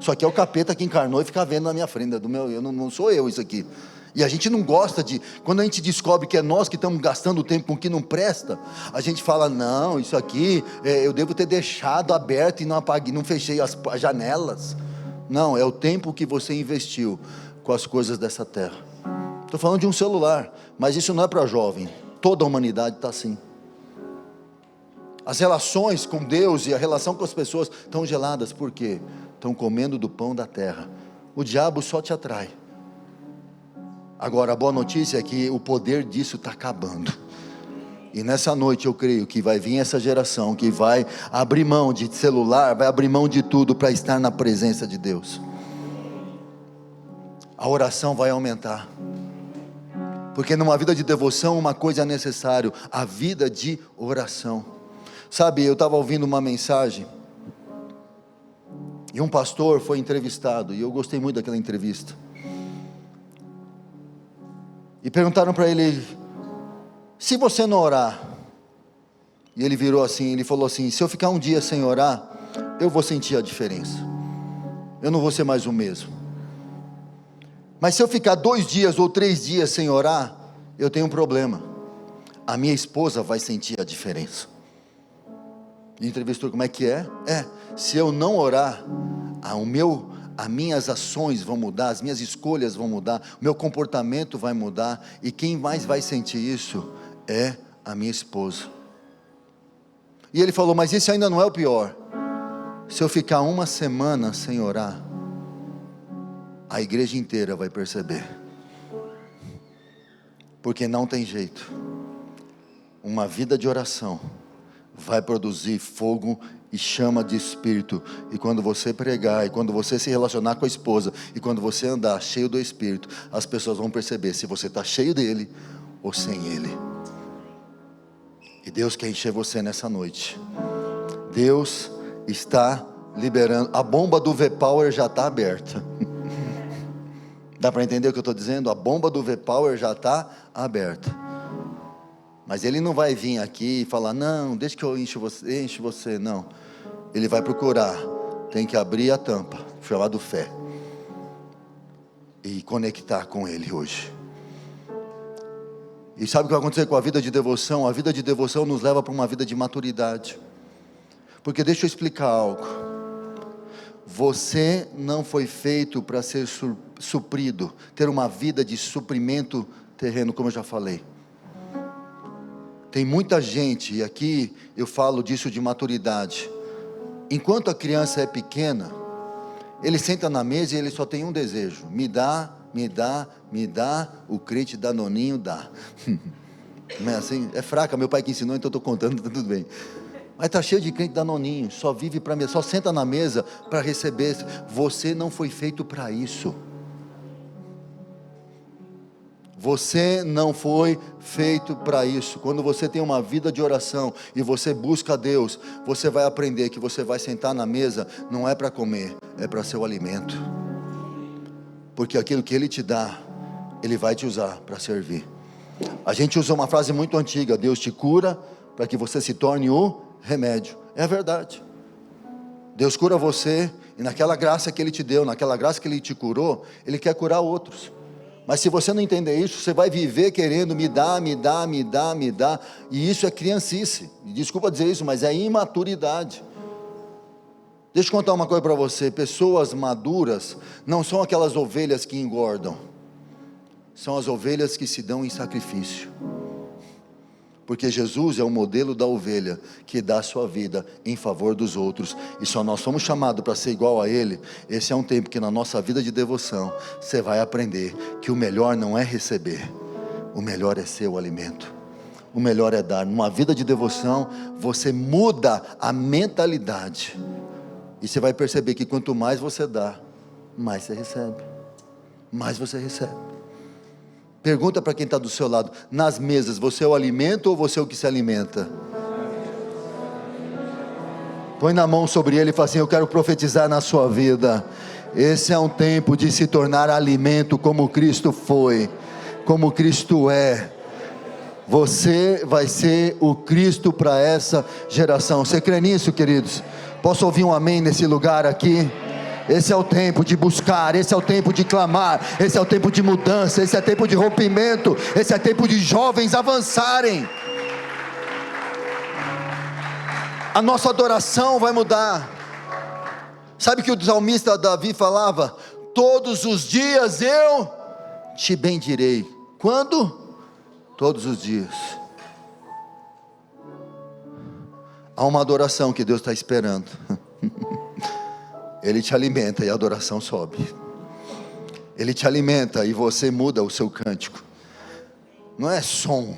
Isso aqui é o capeta que encarnou e fica vendo na minha frente. Não sou eu isso aqui. E a gente não gosta quando a gente descobre que é nós que estamos gastando tempo com o que não presta, a gente fala: não, isso aqui eu devo ter deixado aberto e não apaguei, não fechei as janelas. Não, é o tempo que você investiu com as coisas dessa terra. Estou falando de um celular, mas isso não é para jovem, toda a humanidade está assim. As relações com Deus e a relação com as pessoas estão geladas, por quê? Estão comendo do pão da terra. O diabo só te atrai. Agora, a boa notícia é que o poder disso está acabando. E nessa noite eu creio que vai vir essa geração que vai abrir mão de celular, vai abrir mão de tudo para estar na presença de Deus. A oração vai aumentar. Porque numa vida de devoção, uma coisa é necessário: a vida de oração. Sabe, eu estava ouvindo uma mensagem, e um pastor foi entrevistado, e eu gostei muito daquela entrevista. E perguntaram para ele: se você não orar? E ele virou assim, ele falou assim: se eu ficar um dia sem orar, eu vou sentir a diferença. Eu não vou ser mais o mesmo. Mas se eu ficar 2 dias ou 3 dias sem orar, eu tenho um problema. A minha esposa vai sentir a diferença. E entrevistou: como é que é? Se eu não orar, as minhas ações vão mudar, as minhas escolhas vão mudar, o meu comportamento vai mudar, e quem mais vai sentir isso é a minha esposa. E ele falou: mas isso ainda não é o pior. Se eu ficar 1 semana sem orar, a igreja inteira vai perceber. Porque não tem jeito. Uma vida de oração vai produzir fogo e chama de Espírito. E quando você pregar, e quando você se relacionar com a esposa, e quando você andar cheio do Espírito, as pessoas vão perceber se você está cheio dele ou sem ele. E Deus quer encher você nessa noite. Deus está liberando. A bomba do V-Power já está aberta. Dá para entender o que eu estou dizendo? A bomba do V-Power já está aberta. Mas ele não vai vir aqui e falar: não, deixa que eu encho você, não. Ele vai procurar, tem que abrir a tampa, chamado fé, e conectar com ele hoje. E sabe o que vai acontecer com a vida de devoção? A vida de devoção nos leva para uma vida de maturidade. Porque deixa eu explicar algo. Você não foi feito para ser suprido, ter uma vida de suprimento terreno, como eu já falei. Tem muita gente, e aqui eu falo disso de maturidade. Enquanto a criança é pequena, ele senta na mesa e ele só tem um desejo: me dá, me dá, me dá, o crente danoninho dá. Não é assim? É fraca, meu pai que ensinou, então estou contando, tá tudo bem. Mas está cheio de crente danoninho, só vive para mesa, só senta na mesa para receber. Você não foi feito para isso. Você não foi feito para isso. Quando você tem uma vida de oração e você busca a Deus, você vai aprender que você vai sentar na mesa, não é para comer, é para ser o alimento. Porque aquilo que Ele te dá, Ele vai te usar para servir. A gente usa uma frase muito antiga: Deus te cura para que você se torne o remédio. É verdade. Deus cura você, e naquela graça que Ele te deu, naquela graça que Ele te curou, Ele quer curar outros. Mas se você não entender isso, você vai viver querendo me dá, me dá, me dá, me dá. E isso é criancice. Desculpa dizer isso, mas é imaturidade. Deixa eu contar uma coisa para você. Pessoas maduras não são aquelas ovelhas que engordam. São as ovelhas que se dão em sacrifício. Porque Jesus é o modelo da ovelha que dá a sua vida em favor dos outros. E só nós somos chamados para ser igual a Ele. Esse é um tempo que na nossa vida de devoção você vai aprender que o melhor não é receber, o melhor é ser o alimento. O melhor é dar. Numa vida de devoção você muda a mentalidade. E você vai perceber que quanto mais você dá, mais você recebe. Mais você recebe. Pergunta para quem está do seu lado: nas mesas, você é o alimento ou você é o que se alimenta? Põe na mão sobre ele e fala assim: eu quero profetizar na sua vida. Esse é um tempo de se tornar alimento como Cristo foi, como Cristo é. Você vai ser o Cristo para essa geração. Você crê nisso, queridos? Posso ouvir um amém nesse lugar aqui? Esse é o tempo de buscar, esse é o tempo de clamar, esse é o tempo de mudança, esse é o tempo de rompimento, esse é o tempo de jovens avançarem. A nossa adoração vai mudar. Sabe que o salmista Davi falava: todos os dias eu te bendirei. Quando? Todos os dias. Há uma adoração que Deus está esperando. Ele te alimenta e a adoração sobe. Ele te alimenta e você muda o seu cântico. Não é som.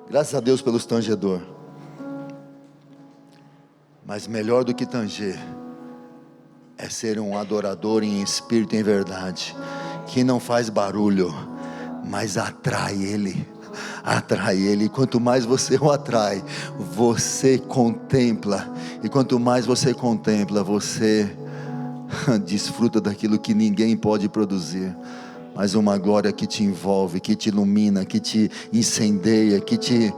Graças a Deus pelos tangedor. Mas melhor do que tanger é ser um adorador em espírito e em verdade, que não faz barulho, mas atrai Ele. Atrai Ele, e quanto mais você o atrai, você contempla, e quanto mais você contempla, você desfruta daquilo que ninguém pode produzir, mas uma glória que te envolve, que te ilumina, que te incendeia, que te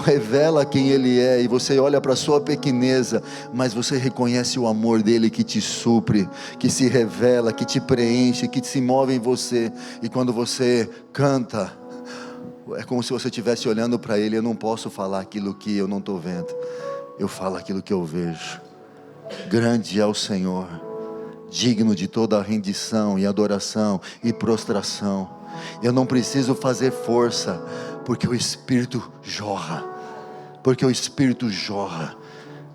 revela quem Ele é, e você olha para a sua pequeneza, mas você reconhece o amor dEle que te supre, que se revela, que te preenche, que se move em você, e quando você canta, é como se você estivesse olhando para Ele. Eu não posso falar aquilo que eu não estou vendo, eu falo aquilo que eu vejo. Grande é o Senhor, digno de toda a rendição e adoração e prostração. Eu não preciso fazer força, porque o Espírito jorra. Porque o Espírito jorra.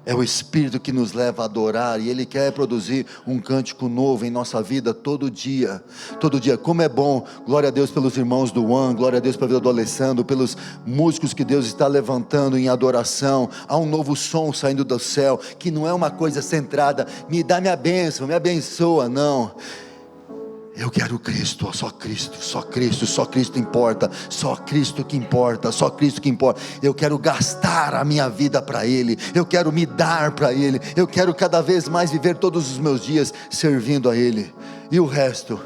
É o Espírito que nos leva a adorar, e Ele quer produzir um cântico novo em nossa vida todo dia. Todo dia. Como é bom. Glória a Deus pelos irmãos do One, glória a Deus pela vida do Alessandro, pelos músicos que Deus está levantando em adoração. Há um novo som saindo do céu, que não é uma coisa centrada: me dá minha bênção, me abençoa. Não, eu quero Cristo, só Cristo, só Cristo, só Cristo importa, só Cristo que importa, só Cristo que importa. Eu quero gastar a minha vida para Ele, eu quero me dar para Ele, eu quero cada vez mais viver todos os meus dias servindo a Ele, e o resto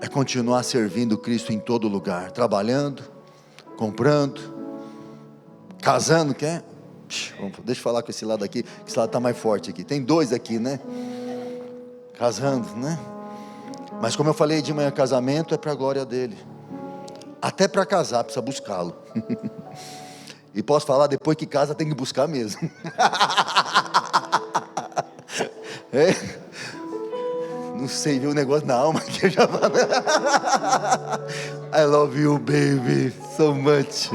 é continuar servindo Cristo em todo lugar, trabalhando, comprando, casando. Quer? Deixa eu falar com esse lado aqui, que esse lado está mais forte aqui, tem dois aqui, né? Casando, né? Mas como eu falei de manhã, casamento é para a glória dele. Até para casar precisa buscá-lo. E posso falar, depois que casa tem que buscar mesmo. É? Não sei, viu o negócio na alma que eu já falei. I love you, baby, so much.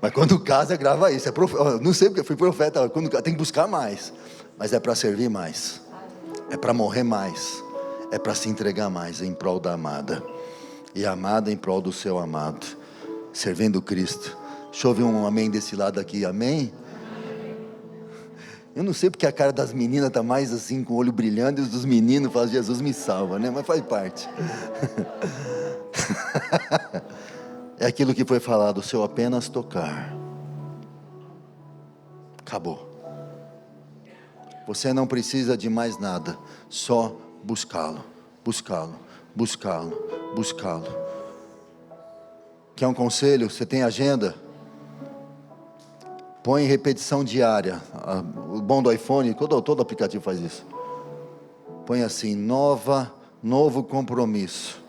Mas quando casa, grava isso. Não sei porque fui profeta. Quando tem que buscar mais. Mas é para servir mais. É para morrer mais. É para se entregar mais em prol da amada. E a amada em prol do seu amado. Servindo Cristo. Deixa eu ouvir um amém desse lado aqui. Amém? Eu não sei porque a cara das meninas está mais assim, com o olho brilhando, e os dos meninos falam, Jesus me salva, né? Mas faz parte. É aquilo que foi falado, se eu apenas tocar, acabou. Você não precisa de mais nada, só buscá-lo, buscá-lo, buscá-lo, buscá-lo. Quer um conselho? Você tem agenda? Põe em repetição diária. O bom do iPhone, todo aplicativo faz isso. Põe assim, novo compromisso.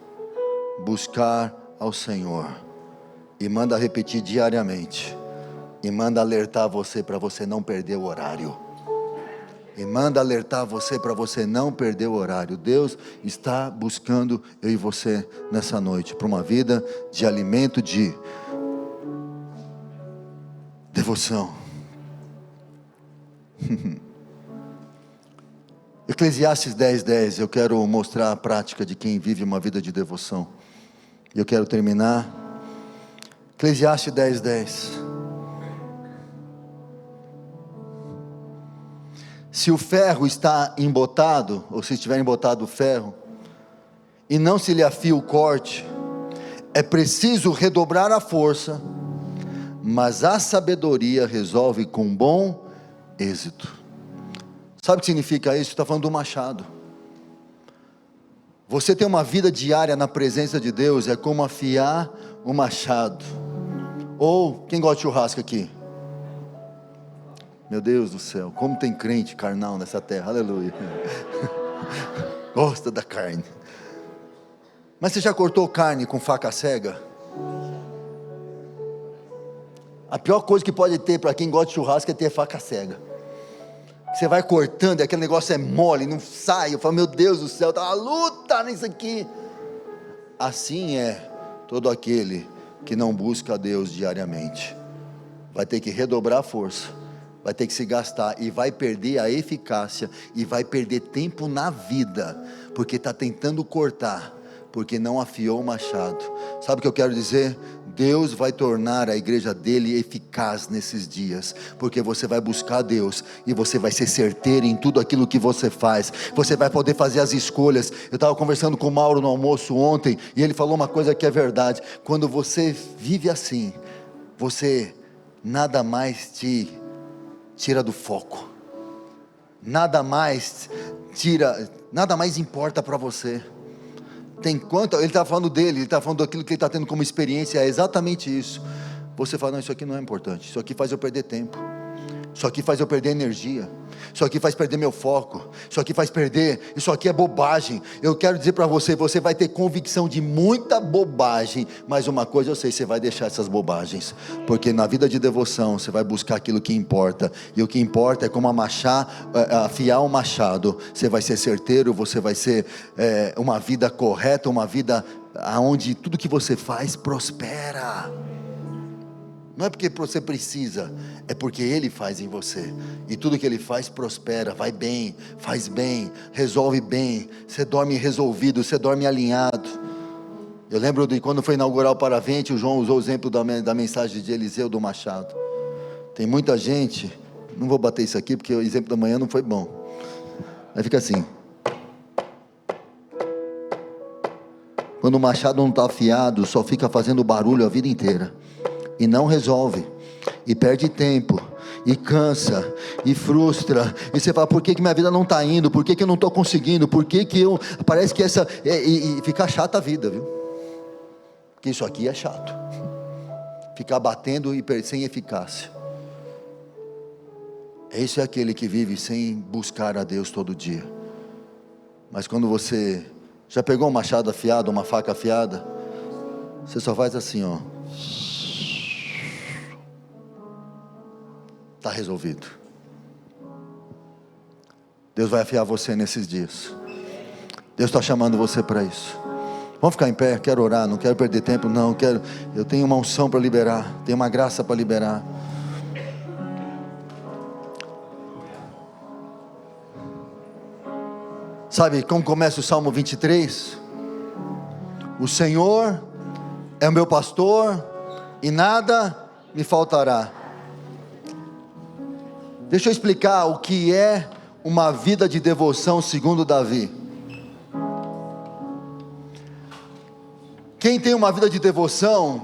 Buscar ao Senhor. E manda repetir diariamente. E manda alertar você para você não perder o horário. E manda alertar você para você não perder o horário. Deus está buscando eu e você nessa noite. Para uma vida de alimento, de devoção. Eclesiastes 10:10. Eu quero mostrar a prática de quem vive uma vida de devoção. E eu quero terminar. Eclesiastes 10:10. Se o ferro está embotado, ou se estiver embotado o ferro, e não se lhe afia o corte, é preciso redobrar a força, mas a sabedoria resolve com bom êxito. Sabe o que significa isso? Está falando do machado. Você ter uma vida diária na presença de Deus é como afiar o machado. Ou, quem gosta de churrasco aqui? Meu Deus do céu, como tem crente carnal nessa terra, aleluia. Gosta da carne. Mas você já cortou carne com faca cega? A pior coisa que pode ter para quem gosta de churrasco é ter faca cega. Você vai cortando e aquele negócio é mole, não sai. Eu falo, meu Deus do céu, tá uma luta nisso aqui. Assim é todo aquele que não busca a Deus diariamente. Vai ter que redobrar a força, vai ter que se gastar e vai perder a eficácia e vai perder tempo na vida, porque está tentando cortar, porque não afiou o machado. Sabe o que eu quero dizer? Deus vai tornar a igreja dele eficaz nesses dias, porque você vai buscar Deus, e você vai ser certeiro em tudo aquilo que você faz, você vai poder fazer as escolhas. Eu estava conversando com o Mauro no almoço ontem, e ele falou uma coisa que é verdade. Quando você vive assim, você nada mais te tira do foco, nada mais importa para você. Tem quanto, ele está falando dele, ele está falando daquilo que ele está tendo como experiência, é exatamente isso. Você fala, não, isso aqui não é importante, isso aqui faz eu perder tempo, isso aqui faz eu perder energia, isso aqui faz perder meu foco, isso aqui é bobagem. Eu quero dizer para você, você vai ter convicção de muita bobagem, mas uma coisa eu sei, você vai deixar essas bobagens, porque na vida de devoção, você vai buscar aquilo que importa, e o que importa é como afiar um machado. Você vai ser certeiro, você vai ser uma vida correta, uma vida onde tudo que você faz prospera. Não é porque você precisa, é porque Ele faz em você, e tudo que Ele faz prospera, vai bem, faz bem, resolve bem, você dorme resolvido, você dorme alinhado. Eu lembro de quando foi inaugurar o Paravente, o João usou o exemplo da mensagem de Eliseu do machado. Tem muita gente, não vou bater isso aqui porque o exemplo da manhã não foi bom, aí fica assim, quando o machado não está afiado, só fica fazendo barulho a vida inteira, e não resolve, e perde tempo, e cansa, e frustra, e você fala, por que minha vida não está indo, por que eu não estou conseguindo, por que eu, parece que e fica chata a vida, viu? Porque isso aqui é chato, ficar batendo e sem eficácia. Esse é aquele que vive sem buscar a Deus todo dia. Mas quando você já pegou um machado afiado, uma faca afiada, você só faz assim, ó, está resolvido. Deus vai afiar você nesses dias. Deus está chamando você para isso. Vamos ficar em pé, quero orar, não quero perder tempo, não, eu tenho uma unção para liberar, tenho uma graça para liberar. Sabe como começa o Salmo 23? O Senhor é o meu pastor e nada me faltará. Deixa eu explicar o que é uma vida de devoção segundo Davi. Quem tem uma vida de devoção,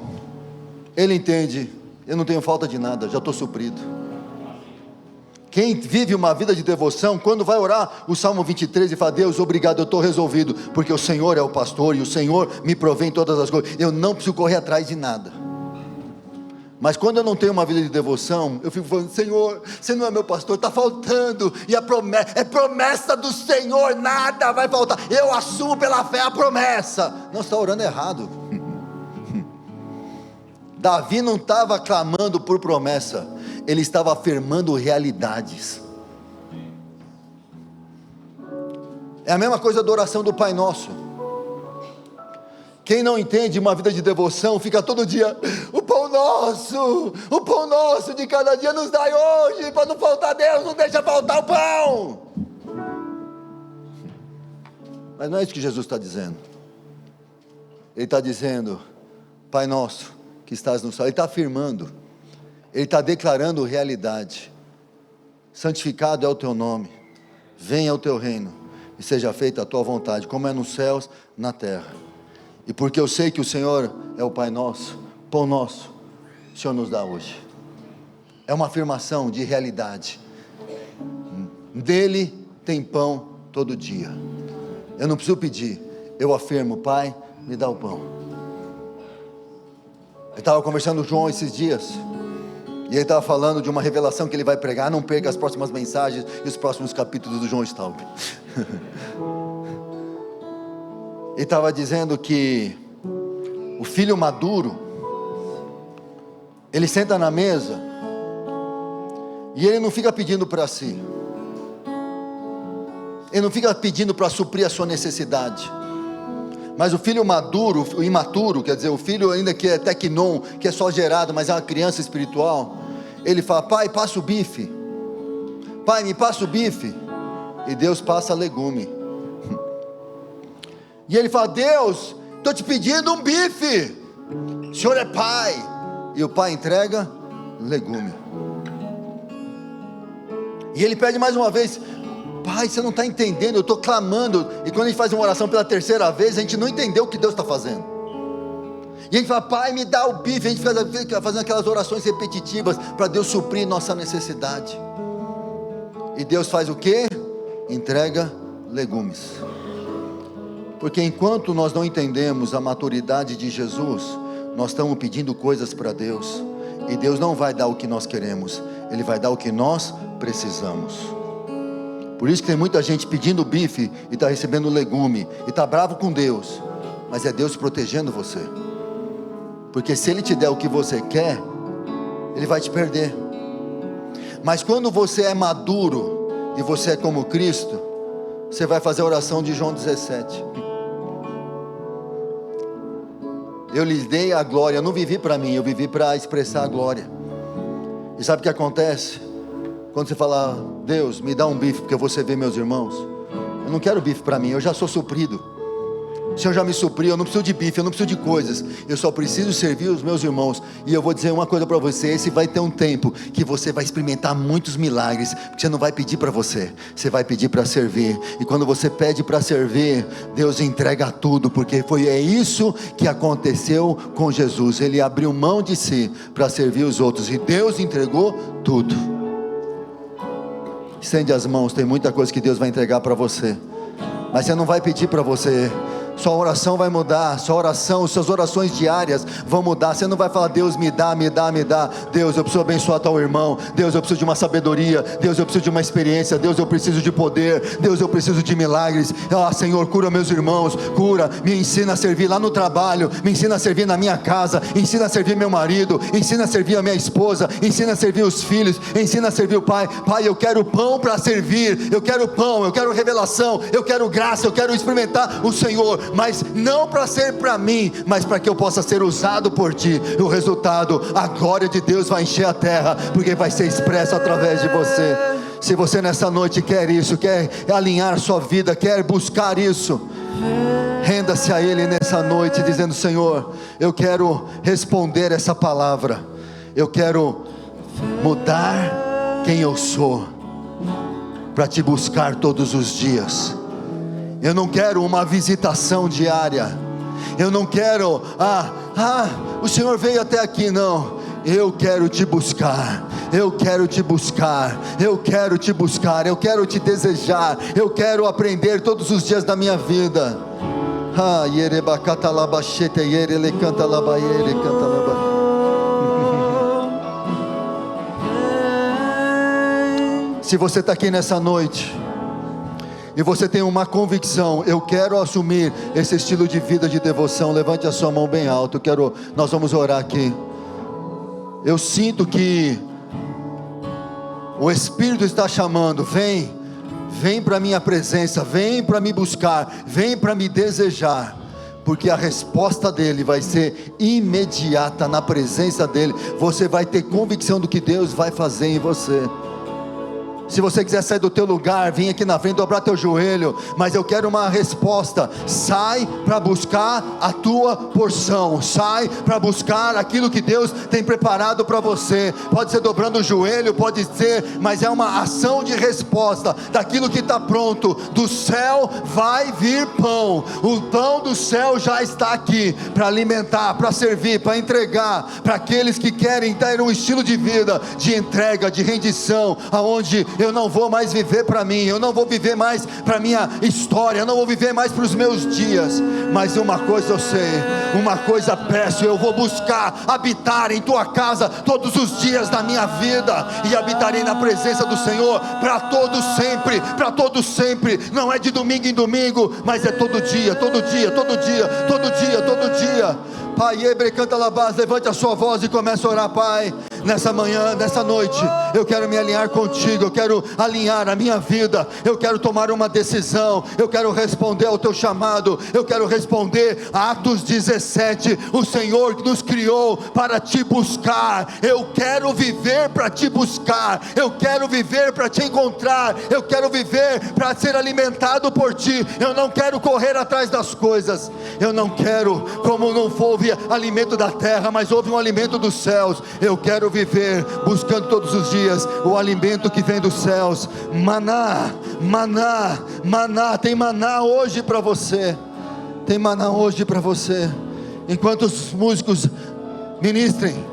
ele entende, eu não tenho falta de nada, já estou suprido. Quem vive uma vida de devoção, quando vai orar o Salmo 23 e fala: Deus, obrigado, eu estou resolvido, porque o Senhor é o pastor e o Senhor me provê em todas as coisas, eu não preciso correr atrás de nada. Mas quando eu não tenho uma vida de devoção, eu fico falando: Senhor, você não é meu pastor, está faltando, e a promessa, é promessa do Senhor, nada vai faltar, eu assumo pela fé a promessa. Não, você está orando errado. Davi não estava clamando por promessa, ele estava afirmando realidades. É a mesma coisa da oração do Pai Nosso. Quem não entende uma vida de devoção, fica todo dia: o pão nosso de cada dia nos dai hoje, para não faltar, Deus, não deixa faltar o pão. Mas não é isso que Jesus está dizendo. Ele está dizendo: Pai Nosso que estás no céu. Ele está afirmando, ele está declarando realidade. Santificado é o teu nome, venha o teu reino, e seja feita a tua vontade, como é nos céus, na terra. E porque eu sei que o Senhor é o Pai Nosso, pão nosso, o Senhor nos dá hoje. É uma afirmação de realidade. Dele tem pão todo dia. Eu não preciso pedir, eu afirmo: Pai, me dá o pão. Eu estava conversando com o João esses dias, e ele estava falando de uma revelação que ele vai pregar. Não perca as próximas mensagens e os próximos capítulos do João Staub. Ele estava dizendo que o filho maduro, ele senta na mesa e ele não fica pedindo para si, ele não fica pedindo para suprir a sua necessidade. Mas o filho maduro, o imaturo, quer dizer, o filho ainda que é tecnon, que é só gerado, mas é uma criança espiritual, ele fala: Pai, passa o bife, Pai, me passa o bife, e Deus passa legume. E ele fala: Deus, estou te pedindo um bife, o Senhor é Pai, e o Pai entrega legume. E ele pede mais uma vez: Pai, você não está entendendo, eu estou clamando. E quando a gente faz uma oração pela terceira vez, a gente não entendeu o que Deus está fazendo. E a gente fala: Pai, me dá o bife. A gente fica fazendo aquelas orações repetitivas para Deus suprir nossa necessidade. E Deus faz o quê? Entrega legumes. Porque enquanto nós não entendemos a maturidade de Jesus, nós estamos pedindo coisas para Deus, e Deus não vai dar o que nós queremos, Ele vai dar o que nós precisamos. Por isso que tem muita gente pedindo bife e está recebendo legume, e está bravo com Deus, mas é Deus protegendo você, porque se Ele te der o que você quer, Ele vai te perder. Mas quando você é maduro, e você é como Cristo, você vai fazer a oração de João 17. Eu lhes dei a glória, eu não vivi para mim, eu vivi para expressar a glória. E sabe o que acontece? Quando você fala: Deus, me dá um bife, porque eu vou servir meus irmãos. Eu não quero bife para mim, eu já sou suprido. O Senhor já me supriu, eu não preciso de bife, eu não preciso de coisas. Eu só preciso servir os meus irmãos. E eu vou dizer uma coisa para você: esse vai ter um tempo que você vai experimentar muitos milagres, porque você não vai pedir para você, você vai pedir para servir. E quando você pede para servir, Deus entrega tudo, porque é isso que aconteceu com Jesus. Ele abriu mão de si para servir os outros, e Deus entregou tudo. Estende as mãos, tem muita coisa que Deus vai entregar para você, mas você não vai pedir para você Sua oração vai mudar, sua oração, suas orações diárias vão mudar. Você não vai falar: Deus me dá, me dá, me dá. Deus, eu preciso abençoar tal irmão. Deus, eu preciso de uma sabedoria. Deus, eu preciso de uma experiência. Deus, eu preciso de poder. Deus, eu preciso de milagres. Ah, Senhor, cura meus irmãos, cura, me ensina a servir lá no trabalho, me ensina a servir na minha casa, ensina a servir meu marido, ensina a servir a minha esposa, ensina a servir os filhos, ensina a servir o pai. Pai, eu quero pão para servir, eu quero pão, eu quero revelação, eu quero graça, eu quero experimentar o Senhor, mas não para ser para mim, mas para que eu possa ser usado por Ti. E o resultado, a glória de Deus vai encher a terra, porque vai ser expresso através de você. Se você nessa noite quer isso, quer alinhar sua vida, quer buscar isso, renda-se a Ele nessa noite, dizendo: Senhor, eu quero responder essa palavra, eu quero mudar quem eu sou, para Te buscar todos os dias. Eu não quero uma visitação diária, eu não quero, o Senhor veio até aqui, não. Eu quero Te buscar, eu quero Te buscar, eu quero Te buscar, eu quero Te desejar, eu quero aprender todos os dias da minha vida. Se você está aqui nessa noite e você tem uma convicção: eu quero assumir esse estilo de vida de devoção, levante a sua mão bem alto. Nós vamos orar aqui. Eu sinto que o Espírito está chamando: vem para a minha presença, vem para me buscar, vem para me desejar, porque a resposta dele vai ser imediata. Na presença dele, você vai ter convicção do que Deus vai fazer em você. Se você quiser sair do teu lugar, vem aqui na frente, dobrar teu joelho, mas eu quero uma resposta. Sai para buscar a tua porção, sai para buscar aquilo que Deus tem preparado para você. Pode ser dobrando o joelho, pode ser, mas é uma ação de resposta daquilo que está pronto. Do céu vai vir pão, o pão do céu já está aqui para alimentar, para servir, para entregar para aqueles que querem ter um estilo de vida de entrega, de rendição, aonde eu não vou mais viver para mim, eu não vou viver mais para minha história, eu não vou viver mais para os meus dias, mas uma coisa eu sei, uma coisa peço: eu vou buscar habitar em tua casa todos os dias da minha vida, e habitarei na presença do Senhor para todos sempre, para todos sempre. Não é de domingo em domingo, mas é todo dia, todo dia, todo dia, todo dia, todo dia. Pai, canta labás, levante a sua voz e comece a orar. Pai, nessa manhã, nessa noite, eu quero me alinhar contigo, eu quero alinhar a minha vida, eu quero tomar uma decisão, eu quero responder ao teu chamado, eu quero responder a Atos 17, o Senhor nos criou para Te buscar. Eu quero viver para Te buscar, eu quero viver para Te encontrar, eu quero viver para ser alimentado por Ti. Eu não quero correr atrás das coisas, eu não quero, como não houve alimento da terra, mas houve um alimento dos céus. Eu quero viver buscando todos os dias o alimento que vem dos céus. Maná, maná, maná. Tem maná hoje para você, tem maná hoje para você. Enquanto os músicos ministrem,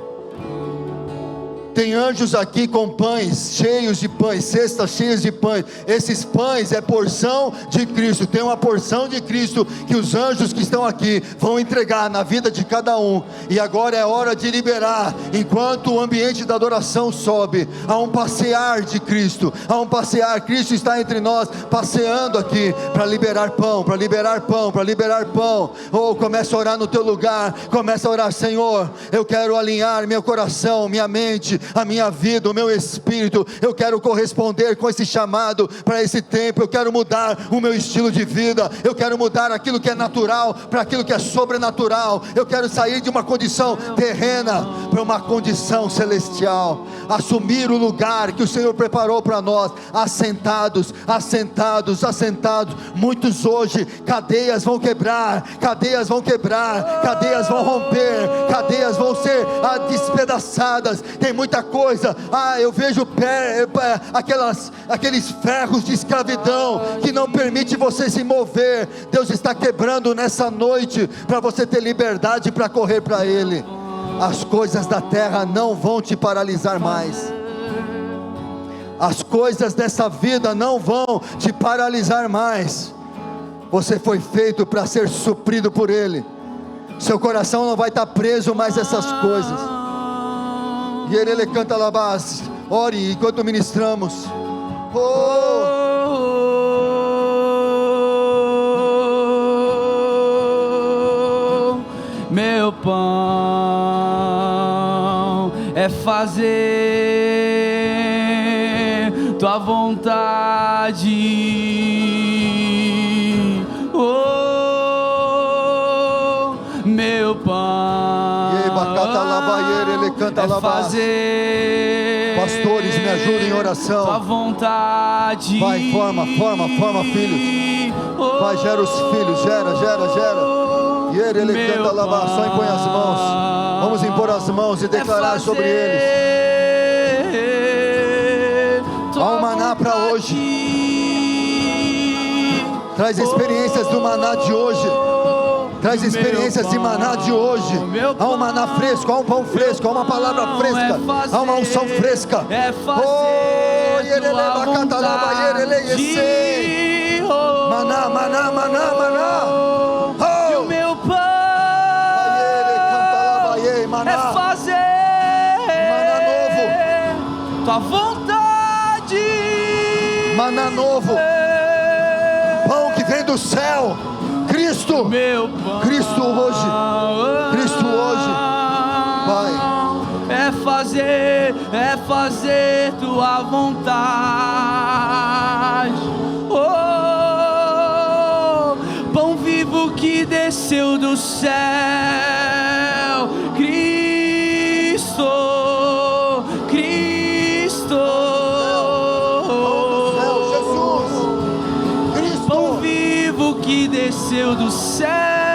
tem anjos aqui com pães, cheios de pães, cestas cheias de pães. Esses pães é porção de Cristo. Tem uma porção de Cristo que os anjos que estão aqui vão entregar na vida de cada um. E agora é hora de liberar. Enquanto o ambiente da adoração sobe, há um passear de Cristo, há um passear. Cristo está entre nós, passeando aqui para liberar pão, para liberar pão, para liberar pão. Começa a orar no teu lugar, começa a orar: Senhor, eu quero alinhar meu coração, minha mente, a minha vida, o meu espírito. Eu quero corresponder com esse chamado para esse tempo. Eu quero mudar o meu estilo de vida, eu quero mudar aquilo que é natural para aquilo que é sobrenatural. Eu quero sair de uma condição terrena para uma condição celestial, assumir o lugar que o Senhor preparou para nós. Assentados, assentados, assentados. Muitos hoje, cadeias vão quebrar, cadeias vão quebrar, cadeias vão romper, cadeias vão ser despedaçadas. Tem muita coisa, eu vejo aqueles ferros de escravidão que não permite você se mover. Deus está quebrando nessa noite para você ter liberdade para correr para Ele. As coisas da terra não vão te paralisar mais, as coisas dessa vida não vão te paralisar mais. Você foi feito para ser suprido por Ele. Seu coração não vai estar preso mais a essas coisas. E Ele canta labás. Ore enquanto ministramos. Meu pão é fazer tua vontade. Meu pão é fazer. Pastores, me ajudem em oração. Tua vontade. Vai, forma filhos. Vai, gera os filhos, gera. E Ele canta lavar, só impõe as mãos. Vamos impor as mãos e declarar sobre eles. Há um maná para hoje. Traz experiências do maná de hoje. Traz experiências de maná de hoje. Há um maná fresco, há um pão fresco, há uma palavra fresca, há uma unção fresca. Maná. E o meu pão é fazer maná novo. tua vontade. Maná novo. Pão que vem do céu. Cristo. Meu pão. Cristo hoje. Vai. É fazer tua vontade. Pão vivo que desceu do céu. Cristo. Jesus. Cristo. Pão vivo que desceu do céu.